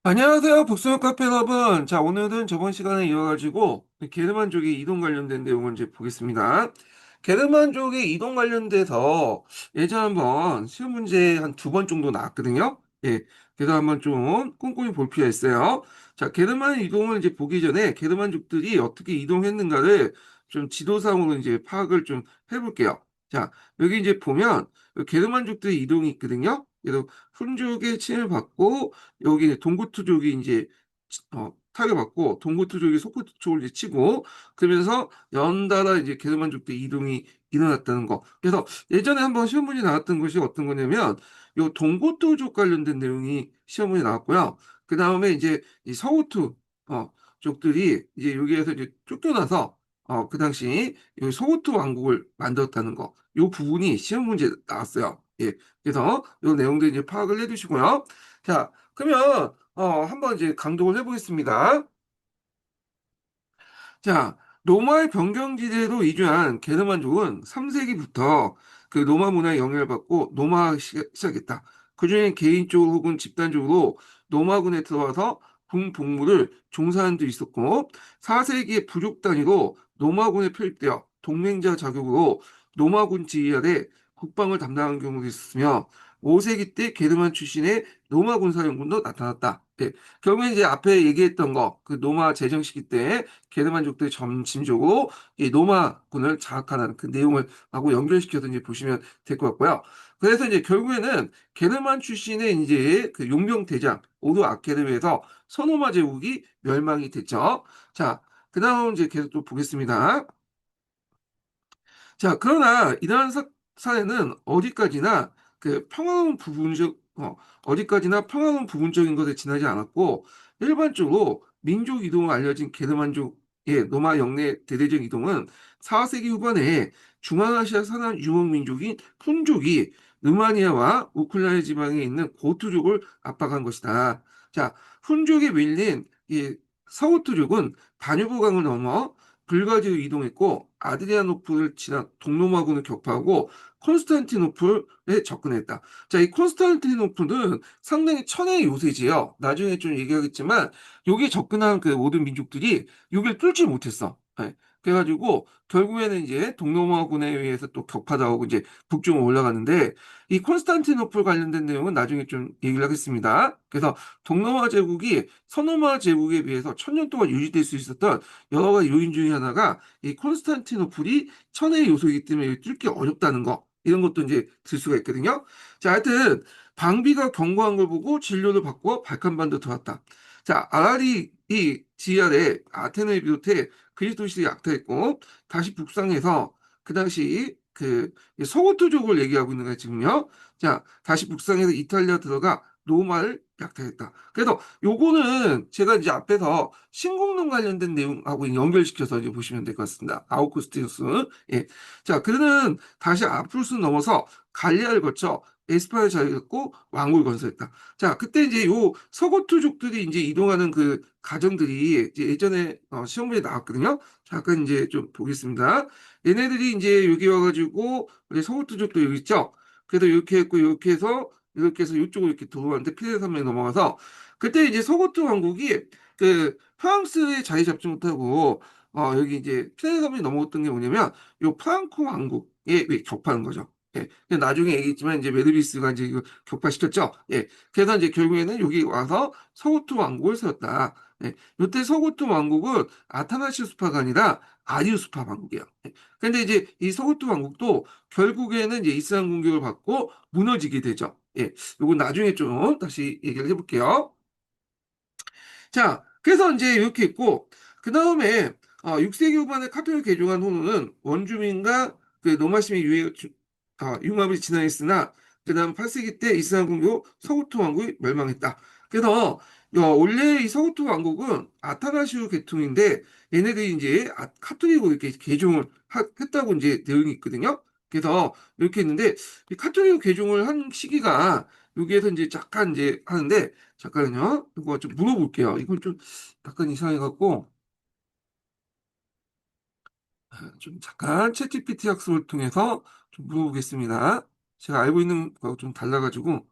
안녕하세요, 복숭아 카페 여러분. 자, 오늘은 저번 시간에 이어가지고 게르만족의 이동 관련된 내용을 이제 보겠습니다. 게르만족의 이동 관련돼서 예전에 한번 시험 문제 한 두 번 정도 나왔거든요. 예, 그래서 한번 좀 꼼꼼히 볼 필요가 있어요. 자, 게르만 이동을 이제 보기 전에 게르만족들이 어떻게 이동했는가를 좀 지도상으로 이제 파악을 좀 해볼게요. 자, 여기 이제 보면 게르만족들의 이동이 있거든요. 그래서 훈족의 침을 받고 여기 동고투족이 이제 타격받고 동고투족이 속고투족을 이제 치고 그러면서 연달아 이제 게르만족대 이동이 일어났다는 거. 그래서 예전에 한번 시험 문제 나왔던 것이 어떤 거냐면 요 동고투족 관련된 내용이 시험 문제 나왔고요. 그 다음에 이제 이 서우투 족들이 이제 여기에서 이제 쫓겨나서 그 당시 이 서우투 왕국을 만들었다는 거. 요 부분이 시험 문제 나왔어요. 예. 그래서 요 내용들 이제 파악을 해두시고요. 자, 그러면 한번 이제 강독을 해보겠습니다. 자, 로마의 변경지대로 이주한 게르만족은 3세기부터 그 로마 문화에 영향을 받고 노마하기 시작했다. 그중에 개인적으로 혹은 집단적으로 로마군에 들어와서 군복무를 종사한 도 있었고 4세기에 부족 단위로 로마군에 편입되어 동맹자 자격으로 로마군 지휘 아래 국방을 담당한 경우도 있었으며 5세기 때 게르만 출신의 로마 군사령군도 나타났다. 네, 결국에 이제 앞에 얘기했던 거, 그 로마 제정 시기 때 게르만족들이 점진적으로 이 로마군을 장악하는 그 내용을 하고 연결시켜서 이제 보시면 될 것 같고요. 그래서 이제 결국에는 게르만 출신의 이제 그 용병 대장 오도 아케르에서 서노마 제국이 멸망이 됐죠. 자, 그다음 이제 계속 또 보겠습니다. 자, 그러나 이러한 사례는 어디까지나 어디까지나 평화로운 부분적인 것에 지나지 않았고, 일반적으로 민족 이동을 알려진 게르만족의 로마 영내 대대적 이동은 4세기 후반에 중앙아시아 산한 유목민족인 푼족이 루마니아와 우크라이나 지방에 있는 고투족을 압박한 것이다. 자, 푼족에 밀린 이 서우투족은 다뉴브강을 넘어 불가지로 이동했고 아드리아노플을 지나 동로마군을 격파하고 콘스탄티노플에 접근했다. 자, 이 콘스탄티노플은 상당히 천의 요새지요. 나중에 좀 얘기하겠지만 여기 접근한 그 모든 민족들이 여기를 뚫지 못했어. 예. 그래가지고 결국에는 이제 동로마군에 의해서 또 격파당하고 이제 북쪽으로 올라가는데 이 콘스탄티노플 관련된 내용은 나중에 좀 얘기를 하겠습니다. 그래서 동로마 제국이 서노마 제국에 비해서 천년 동안 유지될 수 있었던 여러 가지 요인 중에 하나가 이 콘스탄티노플이 천의 요소이기 때문에 뚫기 어렵다는 거. 이런 것도 이제 들 수가 있거든요. 자, 하여튼 방비가 견고한 걸 보고 진료를 받고 발칸반도 들어왔다. 자, 아라리 이 지하에 아테네를 비롯해 그리스 도시들이 약탈했고 다시 북상해서 그 당시 그 서고토족을 얘기하고 있는 거예요, 지금요. 자, 다시 북상해서 이탈리아 들어가 로마를 약탈했다. 그래서 요거는 제가 이제 앞에서 신공론 관련된 내용하고 연결시켜서 이제 보시면 될 것 같습니다. 아우구스티누스. 예. 자, 그는 다시 아프루스 넘어서 갈리아를 거쳐 에스파를 자유했고 왕국을 건설했다. 자, 그때 이제 요 서고투족들이 이제 이동하는 그 가정들이 이제 예전에 시험문제 나왔거든요. 잠깐 이제 좀 보겠습니다. 얘네들이 이제 여기 와가지고 우리 서고투족도 여기 있죠. 그래서 이렇게 했고 이렇게 해서 이쪽으로 이렇게 들어왔는데 피레네산맥 넘어가서 그때 이제 서고트 왕국이 그 프랑스에 자리 잡지 못하고 여기 이제 피레네산맥 넘어갔던 게 뭐냐면 요 프랑코 왕국에 격파한 거죠. 예. 근데 나중에 얘기했지만 이제 메르비스가 이제 이거 격파시켰죠. 예. 그래서 이제 결국에는 여기 와서 서고트 왕국을 세웠다. 예. 이때 서고트 왕국은 아타나시우스파가 아니라 아리우스파 왕국이에요. 예. 근데 이제 이 서고트 왕국도 결국에는 이제 이슬람 공격을 받고 무너지게 되죠. 예. 요건 나중에 좀 다시 얘기를 해볼게요. 자, 그래서 이제 이렇게 있고, 그 다음에 6세기 후반에 카톨릭 개종한 후는 원주민과 그 노마심의 융합이 진화했으나, 그 다음 8세기 때 이스람 공교 서구토 왕국이 멸망했다. 그래서 원래 이 서구토 왕국은 아타나시우 계통인데, 얘네들이 이제 카톨릭으로 이렇게 개종을 했다고 이제 내용이 있거든요. 그래서 이렇게 했는데, 이 카톨릭 개종을 한 시기가 여기에서 이제 잠깐 이제 하는데, 잠깐만요. 이거 좀 물어볼게요. 이건 좀 약간 이상해갖고, 좀 잠깐 챗GPT 학습을 통해서 좀 물어보겠습니다. 제가 알고 있는 거하고 좀 달라가지고,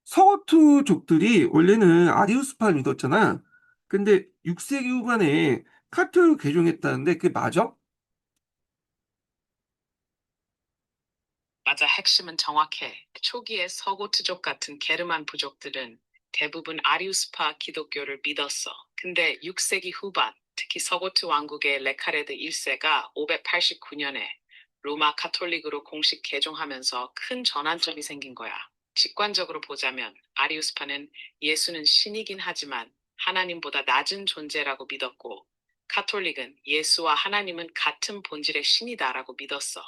서거투족들이 원래는 아리우스파를 믿었잖아. 근데 6세기 후반에 카톨릭 개종했다는데 그게 맞아? 맞아, 핵심은 정확해. 초기에 서고트족 같은 게르만 부족들은 대부분 아리우스파 기독교를 믿었어. 근데 6세기 후반, 특히 서고트 왕국의 레카레드 1세가 589년에 로마 카톨릭으로 공식 개종하면서 큰 전환점이 생긴 거야. 직관적으로 보자면 아리우스파는 예수는 신이긴 하지만 하나님보다 낮은 존재라고 믿었고, 카톨릭은 예수와 하나님은 같은 본질의 신이다라고 믿었어.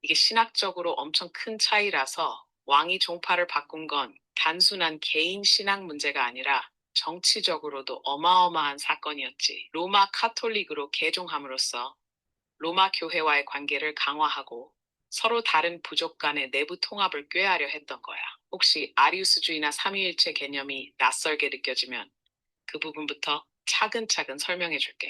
이게 신학적으로 엄청 큰 차이라서 왕이 종파를 바꾼 건 단순한 개인 신앙 문제가 아니라 정치적으로도 어마어마한 사건이었지. 로마 카톨릭으로 개종함으로써 로마 교회와의 관계를 강화하고 서로 다른 부족 간의 내부 통합을 꾀하려 했던 거야. 혹시 아리우스주의나 삼위일체 개념이 낯설게 느껴지면 그 부분부터 차근차근 설명해 줄게.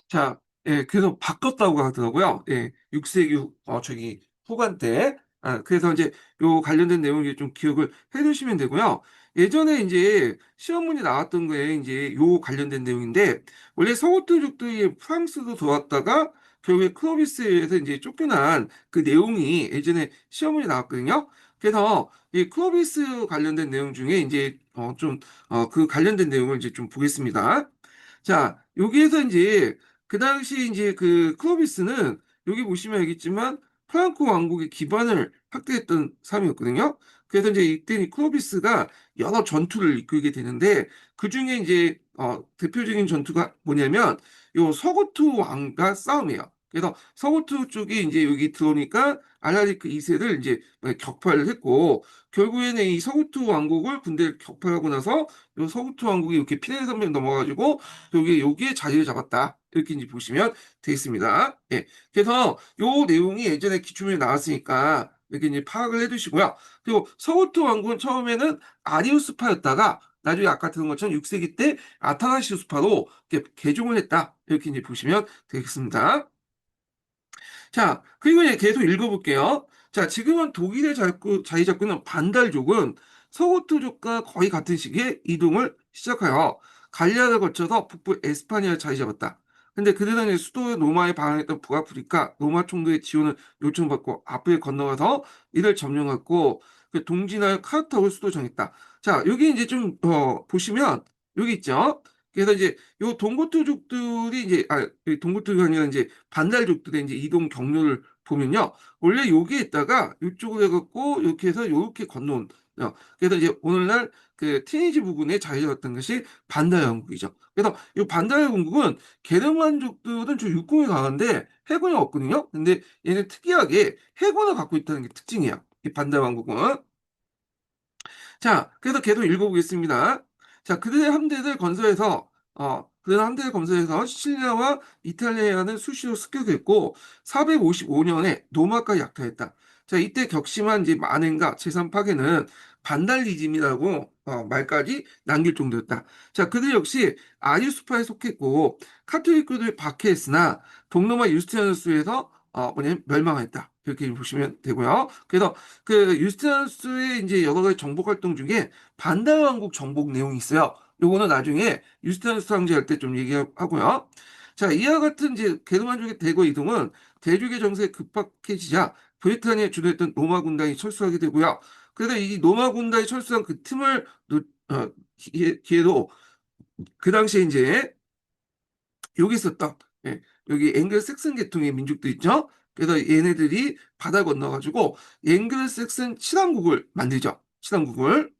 자, 예, 그래서 바꿨다고 하더라고요. 예, 6세기 저기 후반 때. 그래서 이제 요 관련된 내용을 좀 기억을 해 두시면 되고요. 예전에 이제 시험 문제 나왔던 거에 이제 요 관련된 내용인데, 원래 서구트족들이 프랑스로 들어왔다가 결국에 클로비스에서 이제 쫓겨난 그 내용이 예전에 시험 문제 나왔거든요. 그래서 이 클로비스 관련된 내용 중에 이제 그 관련된 내용을 이제 좀 보겠습니다. 자, 여기에서 이제 그 당시 이제 그 클로비스는 여기 보시면 알겠지만 프랑크 왕국의 기반을 확대했던 사람이었거든요. 그래서 이제 이때 이 클로비스가 여러 전투를 이끌게 되는데 그 중에 이제 대표적인 전투가 뭐냐면 요 서고투 왕과 싸움이에요. 그래서 서고투 쪽이 이제 여기 들어오니까 알라리크 2세를 이제 격파를 했고 결국에는 이 서고투 왕국을 군대를 격파하고 나서 요 서고투 왕국이 이렇게 피레네 산맥 넘어가지고 여기에 자리를 잡았다. 이렇게 이제 보시면 되겠습니다. 예. 그래서 요 내용이 예전에 기출문제 나왔으니까 이렇게 이제 파악을 해두시고요. 그리고 서우트 왕국은 처음에는 아리우스파였다가 나중에 아까 들은 것처럼 6세기 때 아타나시우스파로 이렇게 개종을 했다. 이렇게 이제 보시면 되겠습니다. 자, 그리고 이제 계속 읽어볼게요. 자, 지금은 자리 잡고 있는 반달족은 서고트족과 거의 같은 시기에 이동을 시작하여 갈리아를 거쳐서 북부 에스파니아에 자리 잡았다. 근데 그들은 이제 수도 로마에 방한했던 북아프리카 로마 총독의 지원을 요청받고 앞을 건너가서 이를 점령했고 그 동진하여 카르타고 수도 정했다. 자, 여기 이제 좀 보시면 여기 있죠. 그래서 이제 요 동고트족들이 이제 동고트족이 아니라 이제 반달족들의 이제 이동 경로를 보면요. 원래 여기에 있다가 이쪽으로 해갖고 이렇게 해서 이렇게 건너온. 그래서 이제 오늘날 그 티니지 부근에 자리 잡았던 것이 반달 왕국이죠. 그래서 이 반달 왕국은 게르만족들은 저 육군이 강한데 해군이 없거든요. 근데 얘는 특이하게 해군을 갖고 있다는 게 특징이에요. 이 반달 왕국은. 자, 그래서 계속 읽어보겠습니다. 자, 그들의 함대를 건설해서 시칠리아와 이탈리아는 수시로 습격했고, 455년에 노마까지 약탈했다. 자, 이때 격심한 이제 만행과 재산 파괴는 반달리즘이라고 말까지 남길 정도였다. 자, 그들 역시 아리우스파에 속했고, 카톨릭교도에 박해했으나, 동로마 유스티아누스에서 멸망했다. 이렇게 보시면 되고요. 그래서 그 유스티누스의 이제 여러 가지 정복 활동 중에 반달왕국 정복 내용이 있어요. 요거는 나중에 유스티누스 황제할 때 좀 얘기하고요. 자, 이와 같은 이제 게르만족의 대거 이동은 대륙의 정세가 급박해지자 브리타니아에 주도했던 로마 군단이 철수하게 되고요. 그래서 이 로마 군단이 철수한 그 틈을 기회로 그 당시에 이제 여기 있었던 여기 앵글색슨 계통의 민족도 있죠. 그래서 얘네들이 바다 건너가지고 앵글색슨 칠왕국을 만들죠. 칠왕국을.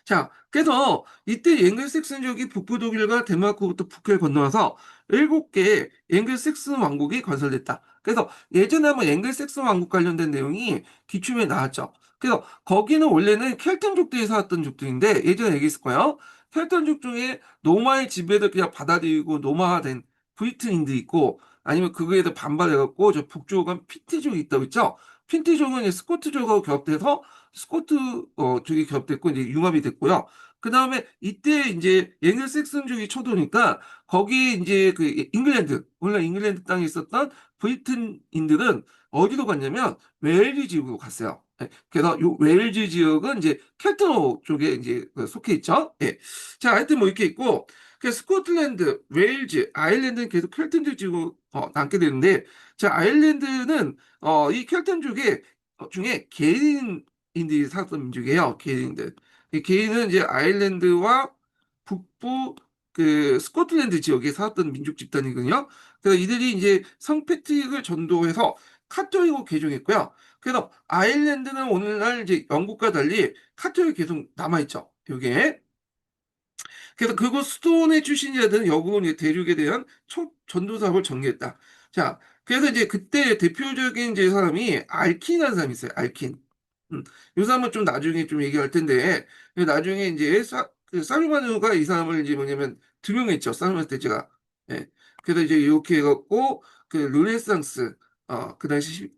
자, 그래서 이때 앵글색슨족이 북부 독일과 덴마크부터 북해를 건너와서 7개의 앵글색슨 왕국이 건설됐다. 그래서 예전에 한번 앵글색슨 왕국 관련된 내용이 기출에 나왔죠. 그래서 거기는 원래는 켈턴족들이 살았던 족들인데 예전에 얘기했을 거예요. 켈턴족 중에 노마의 지배를 그냥 받아들이고 노마화된 브리튼인도 있고 아니면 그거에 대해 반발해갖고 저 북쪽은 피티족이 있다고 했죠. 피티족은 스코트족하고 결합돼서 스코트 쪽이 결합됐고 이제 융합이 됐고요. 그 다음에 이때 이제 앵글색슨족이 쳐도니까 거기 이제 그 잉글랜드, 오늘날 잉글랜드 땅에 있었던 브리튼인들은 어디로 갔냐면 웨일즈 지역으로 갔어요. 예, 그래서 요 웨일즈 지역은 이제 켈트로 쪽에 이제 그 속해 있죠. 예. 자, 하여튼 뭐 이렇게 있고, 그 스코틀랜드, 웨일즈, 아일랜드는 계속 켈트족 지역으로 남게 되는데, 자, 아일랜드는 이 켈트족의 중에 게린인들이 살았던 민족이에요. 게린들. 이 게린은 이제 아일랜드와 북부 그 스코틀랜드 지역에 살았던 민족 집단이거든요. 그래서 이들이 이제 성 패트릭을 전도해서 카톨릭으로 개종했고요. 그래서 아일랜드는 오늘날 이제 영국과 달리 카톨릭이 계속 남아있죠. 이게. 그래서 그곳 수도원의 출신이라든 역으로 이제 대륙에 대한 전도 사업을 전개했다. 자, 그래서 이제 그때 대표적인 이제 사람이 알킨이라는 사람이 있어요. 알킨. 음, 이 사람은 좀 나중에 좀 얘기할 텐데, 나중에 이제 그 사르마누가 이 사람을 이제 뭐냐면 등용했죠. 사르마누 때제가. 예. 그래서 이제 이렇게 해갖고 그 르네상스, 그 당시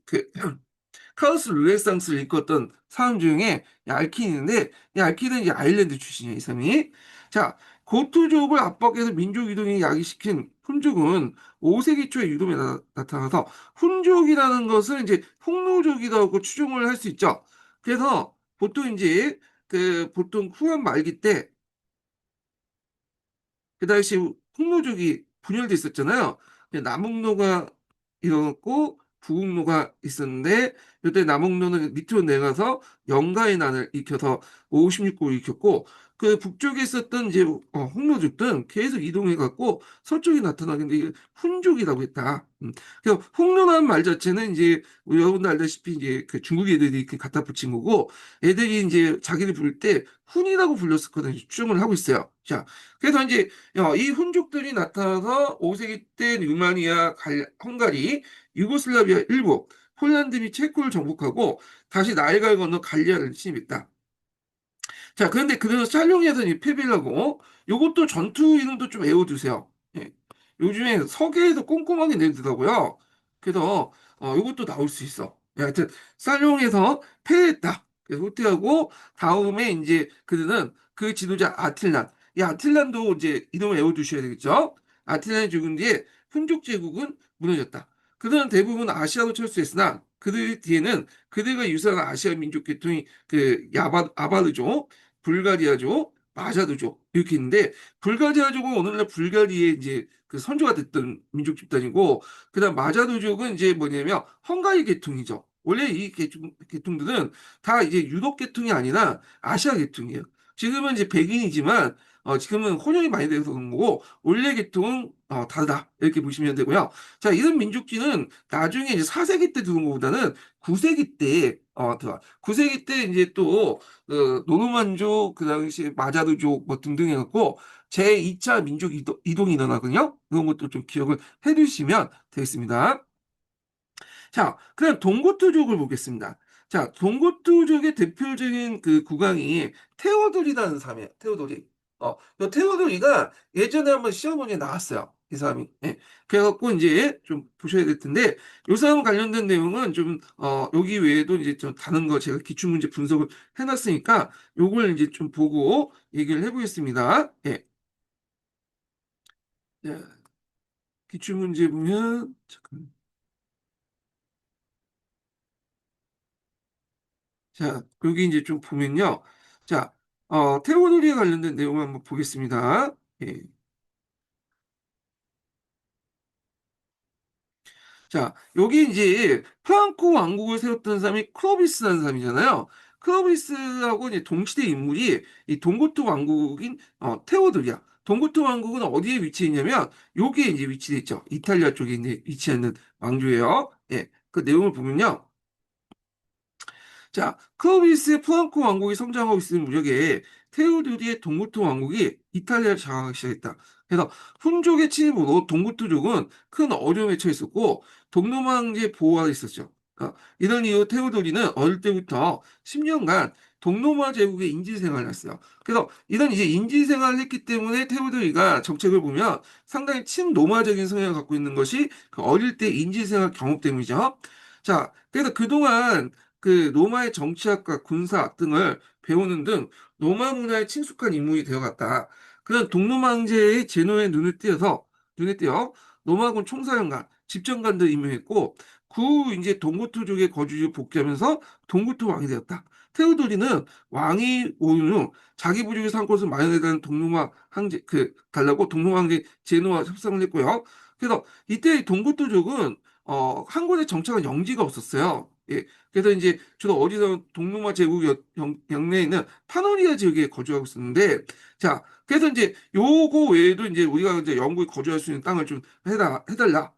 카오스 르네상스를 이끌었던 사람 중에 이 알킨이 있는데, 이 알킨은 이제 아일랜드 출신이에요, 이 사람이. 자, 고투족을 압박해서 민족 이동에 야기시킨 훈족은 5세기 초에 유럽에 나타나서 훈족이라는 것은 이제 홍노족이라고 추정을 할 수 있죠. 그래서 보통 이제 그 보통 후한 말기 때 그 당시 홍노족이 분열돼 있었잖아요. 남흥로가 일어났고 부흥로가 있었는데 이때 남흥로는 밑으로 내려가서 영가의 난을 일으켜서 56국을 일으켰고 그 북쪽에 있었던 이제 홍노족들은 계속 이동해 갖고 서쪽에 나타나는데 이게 훈족이라고 했다. 그래서 홍노라는 말 자체는 이제 우리 여러분도 알다시피 이제 그 중국 애들이 이렇게 갖다 붙인 거고 애들이 이제 자기를 부를 때 훈이라고 불렀었거든요. 추정을 하고 있어요. 자, 그래서 이제 이 훈족들이 나타나서 5세기 때 루마니아, 헝가리, 유고슬라비아 일부, 폴란드 및 체코를 정복하고 다시 나일가를 건너 갈리아를 침입했다. 자, 그런데 그래서 샬룡에서 이 패배를 하고 요것도 전투 이름도 좀 외워두세요. 예. 요즘에 서계에서 꼼꼼하게 내더라고요. 그래서 요것도 나올 수 있어. 예, 하여튼 샬룡에서 패했다. 그래서 후퇴하고 다음에 이제 그들은 그 지도자 아틸란. 이 아틸란도 이제 이름을 외워두셔야 되겠죠. 아틸란이 죽은 뒤에 훈족 제국은 무너졌다. 그들은 대부분 아시아로 철수했으나 그들 뒤에는 그들과 유사한 아시아 민족 계통이 그 아바르족, 불가리아족, 마자르족 이렇게 있는데 불가리아족은 오늘날 불가리아의 이제 그 선조가 됐던 민족 집단이고 그다음 마자르족은 이제 뭐냐면 헝가리 계통이죠. 원래 이 계통들은 다 이제 유럽 계통이 아니라 아시아 계통이에요. 지금은 이제 백인이지만 지금은 혼혈이 많이 돼서 그런 거고 원래 계통은 다르다 이렇게 보시면 되고요. 자, 이런 민족주의는 나중에 이제 4세기 때 들어온 것보다는 9세기 때 들어와. 9세기 때 이제 또 노르만족, 그 당시 마자르족 뭐 등등 해갖고 제2차 민족 이동이 일어나거든요. 그런 것도 좀 기억을 해두시면 되겠습니다. 자, 그럼 동고투족을 보겠습니다. 자, 동고투족의 대표적인 그 국왕이 테오돌이라는 사람이에요. 테오돌이. 이 테오돌이가 예전에 한번 시험원에 나왔어요. 이 사람이. 예. 그래갖고 이제 좀 보셔야 될 텐데, 이 사람 관련된 내용은 좀, 여기 외에도 이제 좀 다른 거 제가 기출문제 분석을 해놨으니까, 요걸 이제 좀 보고 얘기를 해보겠습니다. 예. 자, 기출문제 보면, 잠깐. 자, 여기 이제 좀 보면요. 자, 테오도리에 관련된 내용을 한번 보겠습니다. 예. 자, 여기 이제 프랑코 왕국을 세웠던 사람이 클로비스라는 사람이잖아요. 클로비스하고 이제 동시대 인물이 이 동고트 왕국인 테오도리아. 동고트 왕국은 어디에 위치해 있냐면 여기에 이제 위치해 있죠. 이탈리아 쪽에 이제 위치하는 왕조예요. 예. 그 내용을 보면요. 자, 클로비스의 프랑코 왕국이 성장하고 있을 무렵에 테오도리의 동구트 왕국이 이탈리아를 장악하기 시작했다. 그래서 훈족의 침입으로 동구트족은 큰 어려움에 처했었고 동로망제 보호가 있었죠. 이런 이유 테오도리는 어릴 때부터 10년간 동로마 제국의 인지 생활을 했어요. 그래서 이런 이제 인지 생활을 했기 때문에 테오도리가 정책을 보면 상당히 친로마적인 성향을 갖고 있는 것이 그 어릴 때 인지 생활 경험 때문이죠. 자, 그래서 그동안 그 로마의 정치학과 군사 등을 배우는 등 로마 문화에 친숙한 인물이 되어갔다. 그런 동로마 황제의 제노의 눈에 띄어 로마군 총사령관, 집정관도 임명했고 그 후 이제 동고토족의 거주지를 복귀하면서 동고토 왕이 되었다. 테오도리는 왕이 오른 후 자기 부족에 산 곳을 마련해달라는 동로마 황제 달라고 동로마 황제 제노와 협상을 했고요. 그래서 이때 동고토족은 한 곳에 정착한 영지가 없었어요. 예. 그래서 이제 주로 어디서 동로마 제국 영내에 있는 파노리아 지역에 거주하고 있었는데, 자, 그래서 이제 요거 외에도 이제 우리가 이제 영국에 거주할 수 있는 땅을 좀 해달라.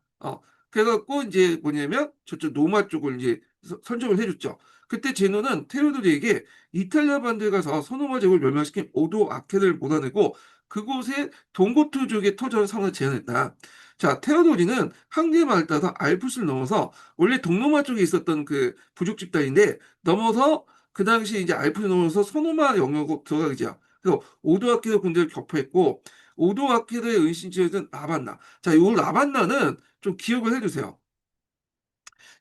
그래갖고 이제 뭐냐면 저쪽 노마 쪽을 이제 선정을 해줬죠. 그때 제노는 테오도리에게 이탈리아 반도에 가서 서노마 제국을 멸망시킨 오도 아케를 몰아내고 그곳에 동고토족의 터전을 상을 제안했다. 자, 테오도리는 황제의 말을 따라서 알프스를 넘어서 원래 동로마 쪽에 있었던 그 부족 집단인데 넘어서 그 당시 이제 알프스 넘어서 소노마 영역으로 들어가기죠. 그래서 오도아키르 군대를 격파했고 오도아키르의 은신지였던 라반나. 자, 요 라반나는 좀 기억을 해주세요.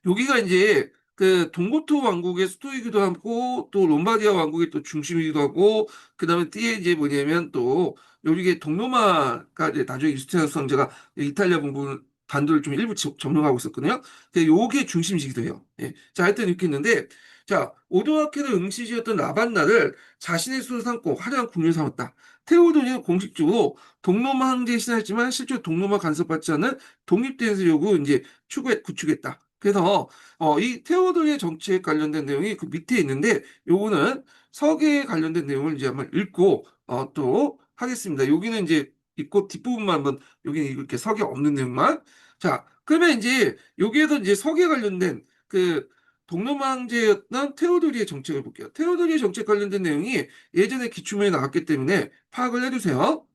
여기가 이제 그 동고토 왕국의 수도이기도 하고 또 롬바디아 왕국의 또 중심이기도 하고 그다음에 뒤에 이제 뭐냐면 또 여기에 동로마가 이제 나중에 유스티누스 황제가 이탈리아 부분 반도를 좀 일부 점령하고 있었거든요. 근데 요게 중심지기도 해요. 예. 자, 하여튼 이렇게 있는데 자, 오도아케의 응시지였던 라반나를 자신의 수로 삼고 화려한 국민을 삼았다. 테오도니는 공식적으로 동로마 황제에 신하였지만 실제로 동로마 간섭받지 않는 독립대회세력을 이제 구축했다. 그래서 이 테오도리의 정치에 관련된 내용이 그 밑에 있는데 요거는 서기에 관련된 내용을 이제 한번 읽고 또 하겠습니다. 여기는 이제 읽고 뒷부분만 한번 여기는 이렇게 서기에 없는 내용만. 자, 그러면 이제 여기에서 이제 서기에 관련된 그 동로마 황제였던 테오도리의 정책을 볼게요. 테오도리의 정책 관련된 내용이 예전에 기출문에 나왔기 때문에 파악을 해두세요.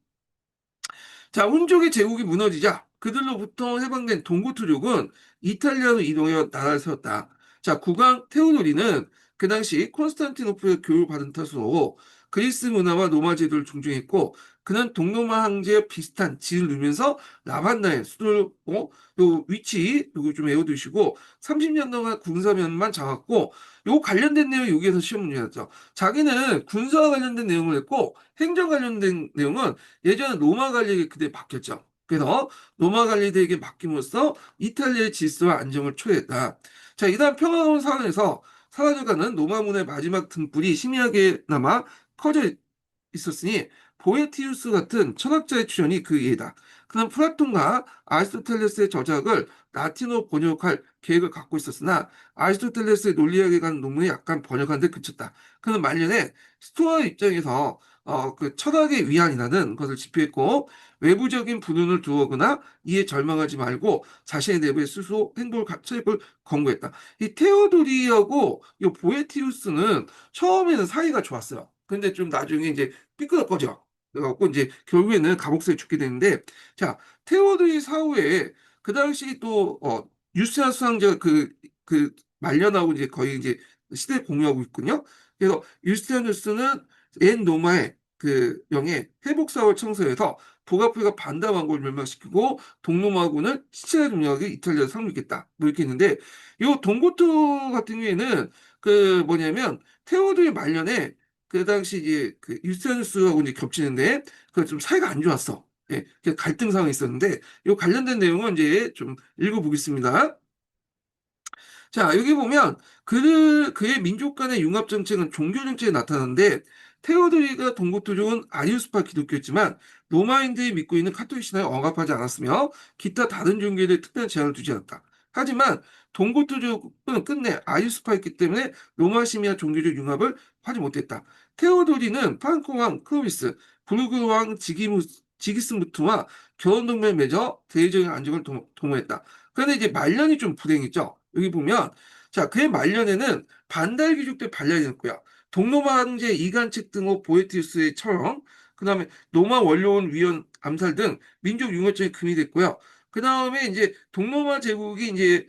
자, 훈족의 제국이 무너지자 그들로부터 해방된 동고트족은 이탈리아로 이동해 나라를 세웠다. 자, 국왕 테오도리는 그 당시 콘스탄티노플의 교육을 받은 탓으로 그리스 문화와 로마 제도를 존중했고 그는 동로마 황제와 비슷한 지위를 누리면서 라반나의 수도를 요 위치 요거 좀 외워두시고 30년 동안 군사면만 잡았고 요 관련된 내용이 여기에서 시험 문제였죠. 자기는 군사와 관련된 내용을 했고 행정 관련된 내용은 예전에 로마 관리에게 그대 맡겼죠. 그래서 로마 관리대에게 맡김으로써 이탈리아의 질서와 안정을 초래했다. 자, 이다음 평화로운 사원에서 사라져가는 로마 문화의 마지막 등불이 희미하게나마 커져 있었으니 보에티우스 같은 철학자의 출현이 그 예다. 그는 플라톤과 아리스토텔레스의 저작을 라틴어로 번역할 계획을 갖고 있었으나 아리스토텔레스의 논리학에 관한 논문에 약간 번역한 데 그쳤다. 그는 말년에 스토아 입장에서 그 철학의 위안이라는 것을 집필했고 외부적인 불운을 두거나 이에 절망하지 말고 자신의 내부의 스스로 책을 권고했다. 이 테오도리하고 이 보에티우스는 처음에는 사이가 좋았어요. 근데 좀 나중에 이제 삐끗거려. 그래갖고 이제 결국에는 감옥살이 죽게 되는데 자 테오도리 사후에 그 당시 또 유스티누스 황제가 그 말년하고 이제 거의 이제 시대 공유하고 있군요. 그래서 유스티누스는 옛 로마의 그 영의 회복 사업을 청소해서 북아프리카 반다 왕국을 멸망시키고 동로마군을 시체가 점령하게 이탈리아로 상륙했다. 뭐 이렇게 있는데 이 동고토 같은 경우에는 그 뭐냐면 테오도리 말년에 그 당시 이제 그 유스티누스하고 이제 겹치는데 그 좀 사이가 안 좋았어. 예, 갈등 상황이 있었는데 이 관련된 내용은 이제 좀 읽어보겠습니다. 자, 여기 보면 그의 민족 간의 융합 정책은 종교 정책에 나타나는데 테오도리가 동고토족은 아리우스파 기독교였지만 로마인들이 믿고 있는 카톨릭 신화에 억압하지 않았으며 기타 다른 종교에 대해 특별한 제한을 두지 않았다. 하지만 동고토족은 끝내 아리우스파였기 때문에 로마 시민과 종교적 융합을 하지 못했다. 테오도리는 프랑코 왕 클로비스, 부르그 왕 지기스무트와 결혼 동맹을 맺어 대외적인 안정을 도모했다. 그런데 이제 말년이 좀 불행했죠. 여기 보면 자 그의 말년에는 반달 귀족 때 반란이 있었고요. 동로마 황제 이간책 등호 보에티우스의 처형, 그다음에 로마 원로원 위원 암살 등 민족 융합적인 금이 됐고요. 그다음에 이제 동로마 제국이 이제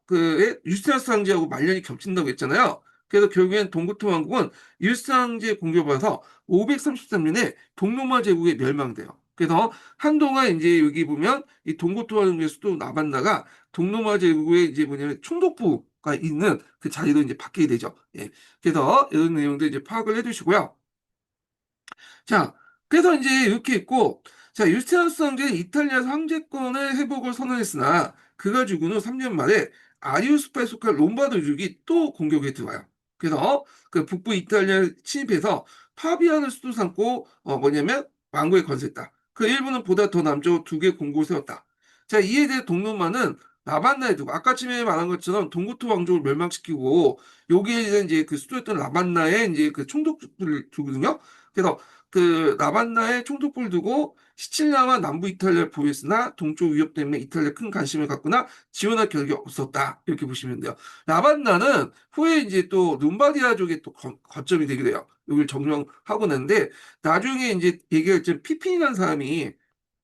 그 유스티누스 황제하고 말년이 겹친다고 했잖아요. 그래서 결국엔 동고토 왕국은 유스티누스 황제 공격받아서 533년에 동로마 제국에 멸망돼요. 그래서 한동안 이제 여기 보면 이 동고토 왕국의 수도 나반나가 동로마 제국의 이제 뭐냐면 총독부 가 있는 그 자리로 이제 바뀌게 되죠. 예. 그래서 이런 내용들 이제 파악을 해두시고요. 자, 그래서 이제 이렇게 있고, 자, 유스티누스 황제는 이탈리아 황제권의 회복을 선언했으나, 그 가지고는 3년 만에 아리우스파에 속한 롬바르족이 또 공격에 들어와요. 그래서 그 북부 이탈리아 침입해서 파비안을 수도 삼고, 뭐냐면 왕국에 건설했다. 그 일부는 보다 더 남쪽 두 개 공국을 세웠다. 자, 이에 대해 동로마는 라반나에 두고, 아까쯤에 말한 것처럼 동고토 왕족을 멸망시키고, 여기에 이제 그 수도였던 라반나에 이제 그 총독들을 두거든요. 그래서 그 라반나에 총독부를 두고 시칠리아와 남부 이탈리아를 보유했으나 동쪽 위협 때문에 이탈리아에 큰 관심을 갖거나 지원할 결력이 없었다. 이렇게 보시면 돼요. 라반나는 후에 이제 또 룸바디아족의 또 거점이 되게 돼요. 여기를 점령하고 났는데 나중에 이제 얘기할 때 피핀이라는 사람이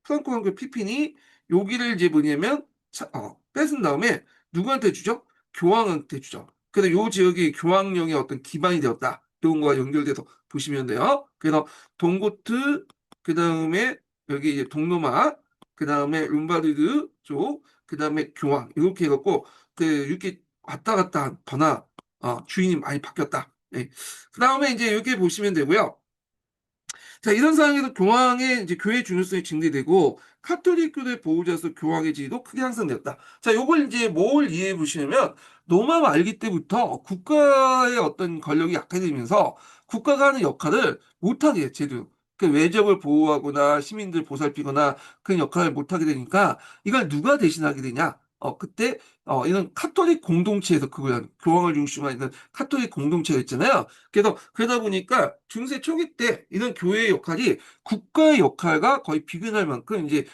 프랑코 왕국 피핀이 여기를 이제 뭐냐면 뺏은 다음에 누구한테 주죠? 교황한테 주죠. 그래서 요 지역이 교황령의 어떤 기반이 되었다. 이런 거와 연결돼서 보시면 돼요. 그래서 동고트, 그 다음에 여기 이제 동로마, 그 다음에 룸바르드 쪽, 그 다음에 교황 이렇게 해갖고 그 이렇게 왔다 갔다 하거나 주인이 많이 바뀌었다. 네. 그 다음에 이제 이렇게 보시면 되고요. 자, 이런 상황에서 교황의 이제 교회 중요성이 증대되고 카톨릭교의 보호자로서 교황의 지위도 크게 향상되었다. 자, 요걸 이제 뭘 이해해 보시냐면 로마 말기 때부터 국가의 어떤 권력이 약해지면서 국가가 하는 역할을 못하게 해요, 제대로. 그 외적을 보호하거나 시민들 보살피거나 그런 역할을 못하게 되니까 이걸 누가 대신하게 되냐? 그때 이런 카톨릭 공동체에서 그걸 하는 교황을 중심으로 하는 카톨릭 공동체가 있잖아요. 그래서 그러다 보니까 중세 초기 때 이런 교회의 역할이 국가의 역할과 거의 비견할 만큼 이제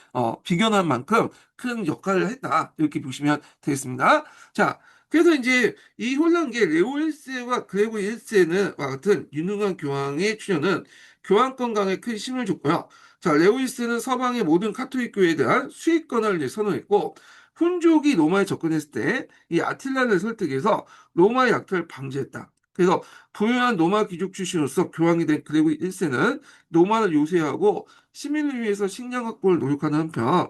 비견할 만큼 큰 역할을 했다 이렇게 보시면 되겠습니다. 자, 그래서 이제 이 혼란기에 레오 1세와 그레고리 1세는 와 같은 유능한 교황의 출현은 교황권 강에 큰 힘을 줬고요. 자, 레오 1세는 서방의 모든 카톨릭 교회에 대한 수익권을 이제 선언했고 훈족이 로마에 접근했을 때 이 아틸라를 설득해서 로마의 약탈을 방지했다. 그래서 부유한 로마 귀족 출신으로서 교황이 된 그레고리 1세는 로마를 요새하고 시민을 위해서 식량 확보를 노력하는 한편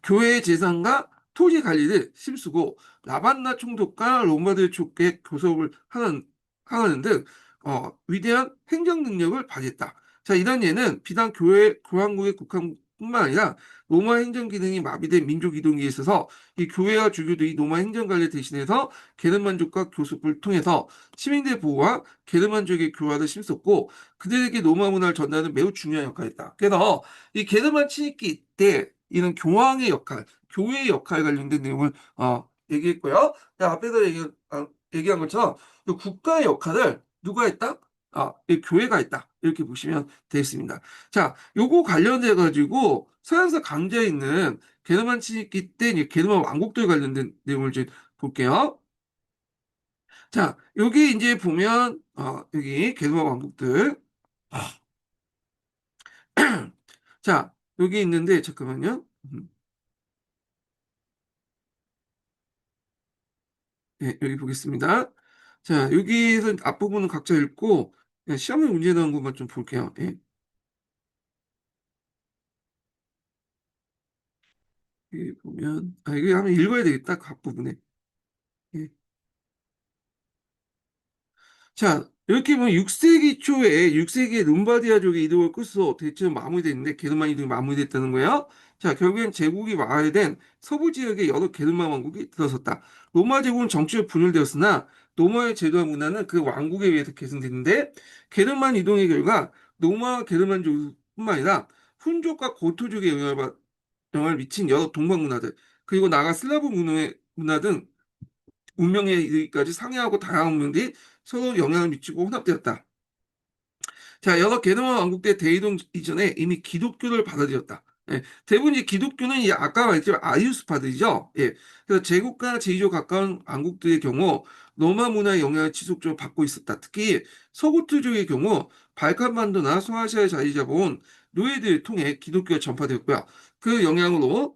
교회의 재산과 토지 관리를 힘쓰고 라반나 총독과 로마들 족의 교섭을 하는 등 위대한 행정 능력을 발휘했다. 자, 이런 예는 비단 교회 교황국의 국한뿐만 아니라 로마 행정 기능이 마비된 민족 이동기에 있어서 이 교회와 주교들이 로마 행정 관리를 대신해서 게르만족과 교섭을 통해서 시민들 보호와 게르만족의 교화를 심었고 그들에게 로마 문화를 전달하는 매우 중요한 역할을 했다. 그래서 이 게르만 침입기 때 이런 교황의 역할, 교회의 역할 관련된 내용을 얘기했고요. 앞에서 얘기한 것처럼 이 국가의 역할을 누가 했다? 이 교회가 했다. 이렇게 보시면 되겠습니다. 자, 요거 관련돼 가지고 서양사 강좌에 있는 게르만 침입기 때 이제 게르만 왕국들 관련된 내용을 이제 볼게요. 자, 여기 이제 보면 여기 게르만 왕국들. 자, 여기 있는데 잠깐만요. 네, 여기 보겠습니다. 자, 여기에서 앞부분은 각자 읽고 그냥 시험에 문제 나온 것만 좀 볼게요. 예. 여기 보면 이거 한번 읽어야 되겠다. 그 앞부분에. 예. 자, 이렇게 보면 6세기 초에 6세기에 룸바디아족의 이동을 끝으로 대체로 마무리됐는데 게르만 이동이 마무리됐다는 거예요. 자, 결국엔 제국이 와해된 서부 지역에 여러 게르만 왕국이 들어섰다. 로마 제국은 정치적 분열되었으나 로마의 제도와 문화는 그 왕국에 의해서 계승됐는데 게르만 이동의 결과 로마와 게르만족뿐만 아니라 훈족과 고토족의 영향을 미친 여러 동방 문화들 그리고 나아가 슬라브 문화 등 운명에 이르기까지 상이하고 다양한 문명들이 서로 영향을 미치고 혼합되었다. 자, 여러 게르만 왕국대 대이동 이전에 이미 기독교를 받아들였다. 예, 대부분 이 기독교는 아까 말했지만 아리우스파들이죠. 예, 그래서 제국과 제의조 가까운 왕국들의 경우 로마 문화의 영향을 지속적으로 받고 있었다. 특히 서구트족의 경우 발칸반도나 소아시아에 자리 잡아온 노예들을 통해 기독교가 전파되었고요. 그 영향으로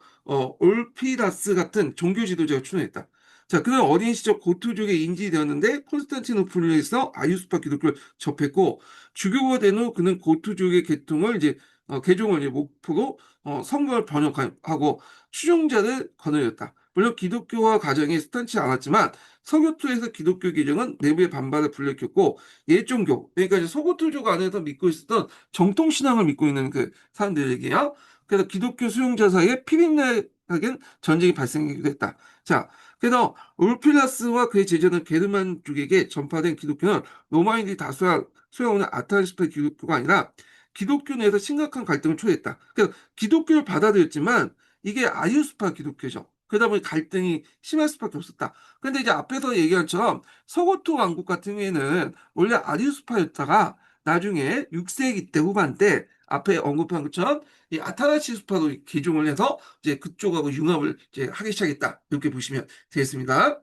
올피다스 같은 종교 지도자가 출현했다. 자, 그는 어린 시절 고토족에 인지되었는데 콘스탄티노플에서 아리우스파 기독교를 접했고 주교가 된 후 그는 고투족의 계통을 이제 개종을 이제 목표로 성경을 번역하고 추종자를 거느렸다. 물론 기독교화 과정이 스탄치 않았지만 서교토에서 기독교 개정은 내부의 반발을 불러일으켰고 예종교, 그러니까 이제 서고토족 안에서 믿고 있었던 정통신앙을 믿고 있는 그 사람들 얘기예요. 그래서 기독교 수용자 사이에 피빗나가게 전쟁이 발생하기도 했다. 자, 그래서 울필라스와 그의 제자는 게르만족에게 전파된 기독교는 로마인들이 다수가 수용하는 아타리스파 기독교가 아니라 기독교 내에서 심각한 갈등을 초래했다. 그래서 기독교를 받아들였지만 이게 아리우스파 기독교죠. 그러다 보니 갈등이 심할 수밖에 없었다. 근데 이제 앞에서 얘기한 것처럼 서고토 왕국 같은 경우에는 원래 아리우스파였다가 나중에 6세기 때 후반 때 앞에 언급한 것처럼 이 아타나시스파로 개종을 해서 이제 그쪽하고 융합을 이제 하기 시작했다. 이렇게 보시면 되겠습니다.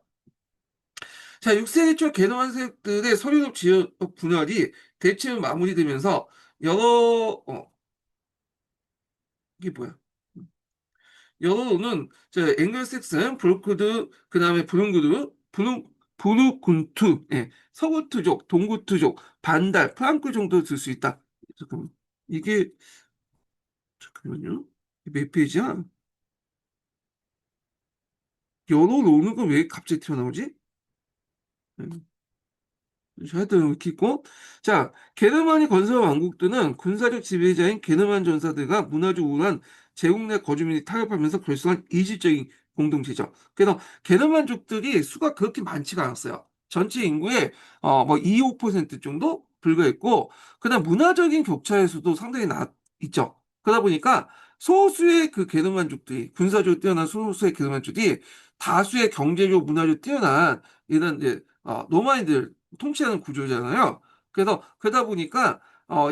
자, 6세기 초 게노한 세력들의 서유럽 지역 분열이 대체로 마무리되면서 여러 이게 뭐야? 여러는 앵글색슨, 브로크드, 그 다음에 브룬구드, 부누군투, 예, 서구트족, 동구트족, 반달, 프랑크 정도 들 수 있다. 잠깐만. 이게, 잠깐만요. 이게 몇 페이지야? 여러는 건 왜 갑자기 튀어나오지? 음. 하여튼 이렇게 있고 자 게르만이 건설 왕국들은 군사력 지배자인 게르만 전사들과 문화적 우한 제국 내 거주민이 타협하면서 결성한 이질적인 공동체죠. 그래서 게르만족들이 수가 그렇게 많지가 않았어요. 전체 인구의 뭐 2, 5% 정도 불과했고 그다음 문화적인 격차에서도 상당히 있죠. 그러다 보니까 소수의 그 게르만족들이 군사적으로 뛰어난 소수의 게르만족들이 다수의 경제적 문화적 뛰어난 이런 이제 노마인들 통치하는 구조잖아요. 그래서 그러다 보니까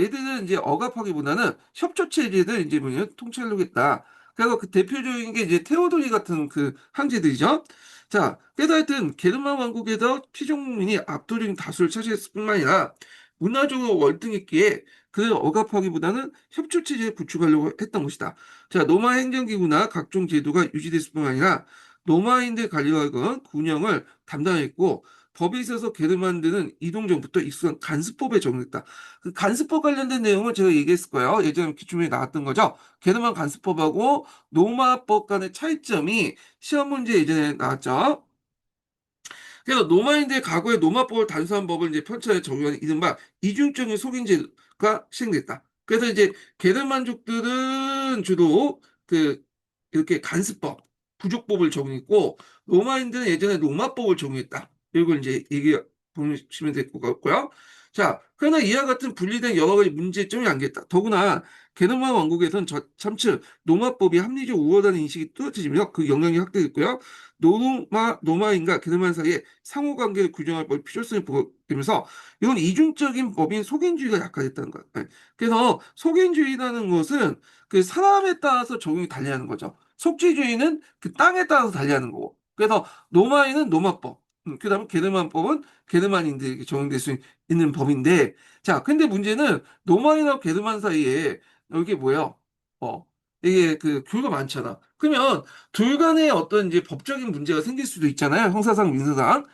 얘들은 이제 억압하기보다는 협조 체제를 이제 뭐냐 통치하려고 했다. 그래서 그 대표적인 게 이제 테오도리 같은 그 황제들이죠. 자, 그래서 하여튼 게르만 왕국에서 피종민이 압도적인 다수를 차지했을 뿐만 아니라 문화적으로 월등했기에 그를 억압하기보다는 협조 체제를 구축하려고 했던 것이다. 자, 로마 행정기구나 각종 제도가 유지됐을 뿐만 아니라 로마인들 관리학은 군영을 담당했고 법에 있어서 게르만드는 이동전부터 익숙한 간수법에 적용했다. 그 간수법 관련된 내용을 제가 얘기했을 거예요. 예전에 기출문에 나왔던 거죠. 게르만 간수법하고 로마법 간의 차이점이 시험 문제 예전에 나왔죠. 그래서 노마인들의 과거의 노마법을 단수한 법을 이제 편차에 적용한 이른바 이중적인 속인제가 시행됐다. 그래서 이제 게르만족들은 주로 그 이렇게 간습법, 부족법을 적용했고 로마인들은 예전에 로마법을 적용했다. 이걸 이제 얘기 보시면 될 것 같고요. 자, 그러나 이와 같은 분리된 여러 가지 문제점이 안겠다. 더구나 게르만 왕국에서는 참치 로마법이 합리적 우월하다는 인식이 뚜렷해지며 그 영향이 확대됐고요. 노마인과 게르만 사이의 상호관계를 규정할 법 필요성이 보이면서 이건 이중적인 법인 속인주의가 약화됐다는 거예요. 네. 그래서 속인주의라는 것은 그 사람에 따라서 적용이 달리하는 거죠. 속지주의는 그 땅에 따라서 달리하는 거고. 그래서 노마인은 노마법, 그다음에 게르만법은 게르만인들에게 적용될 수 있는 법인데, 자, 근데 문제는 노마인하고 게르만 사이에 이게 뭐예요? 어, 이게 그 교류가 많잖아. 그러면 둘 간에 어떤 이제 법적인 문제가 생길 수도 있잖아요. 형사상, 민사상.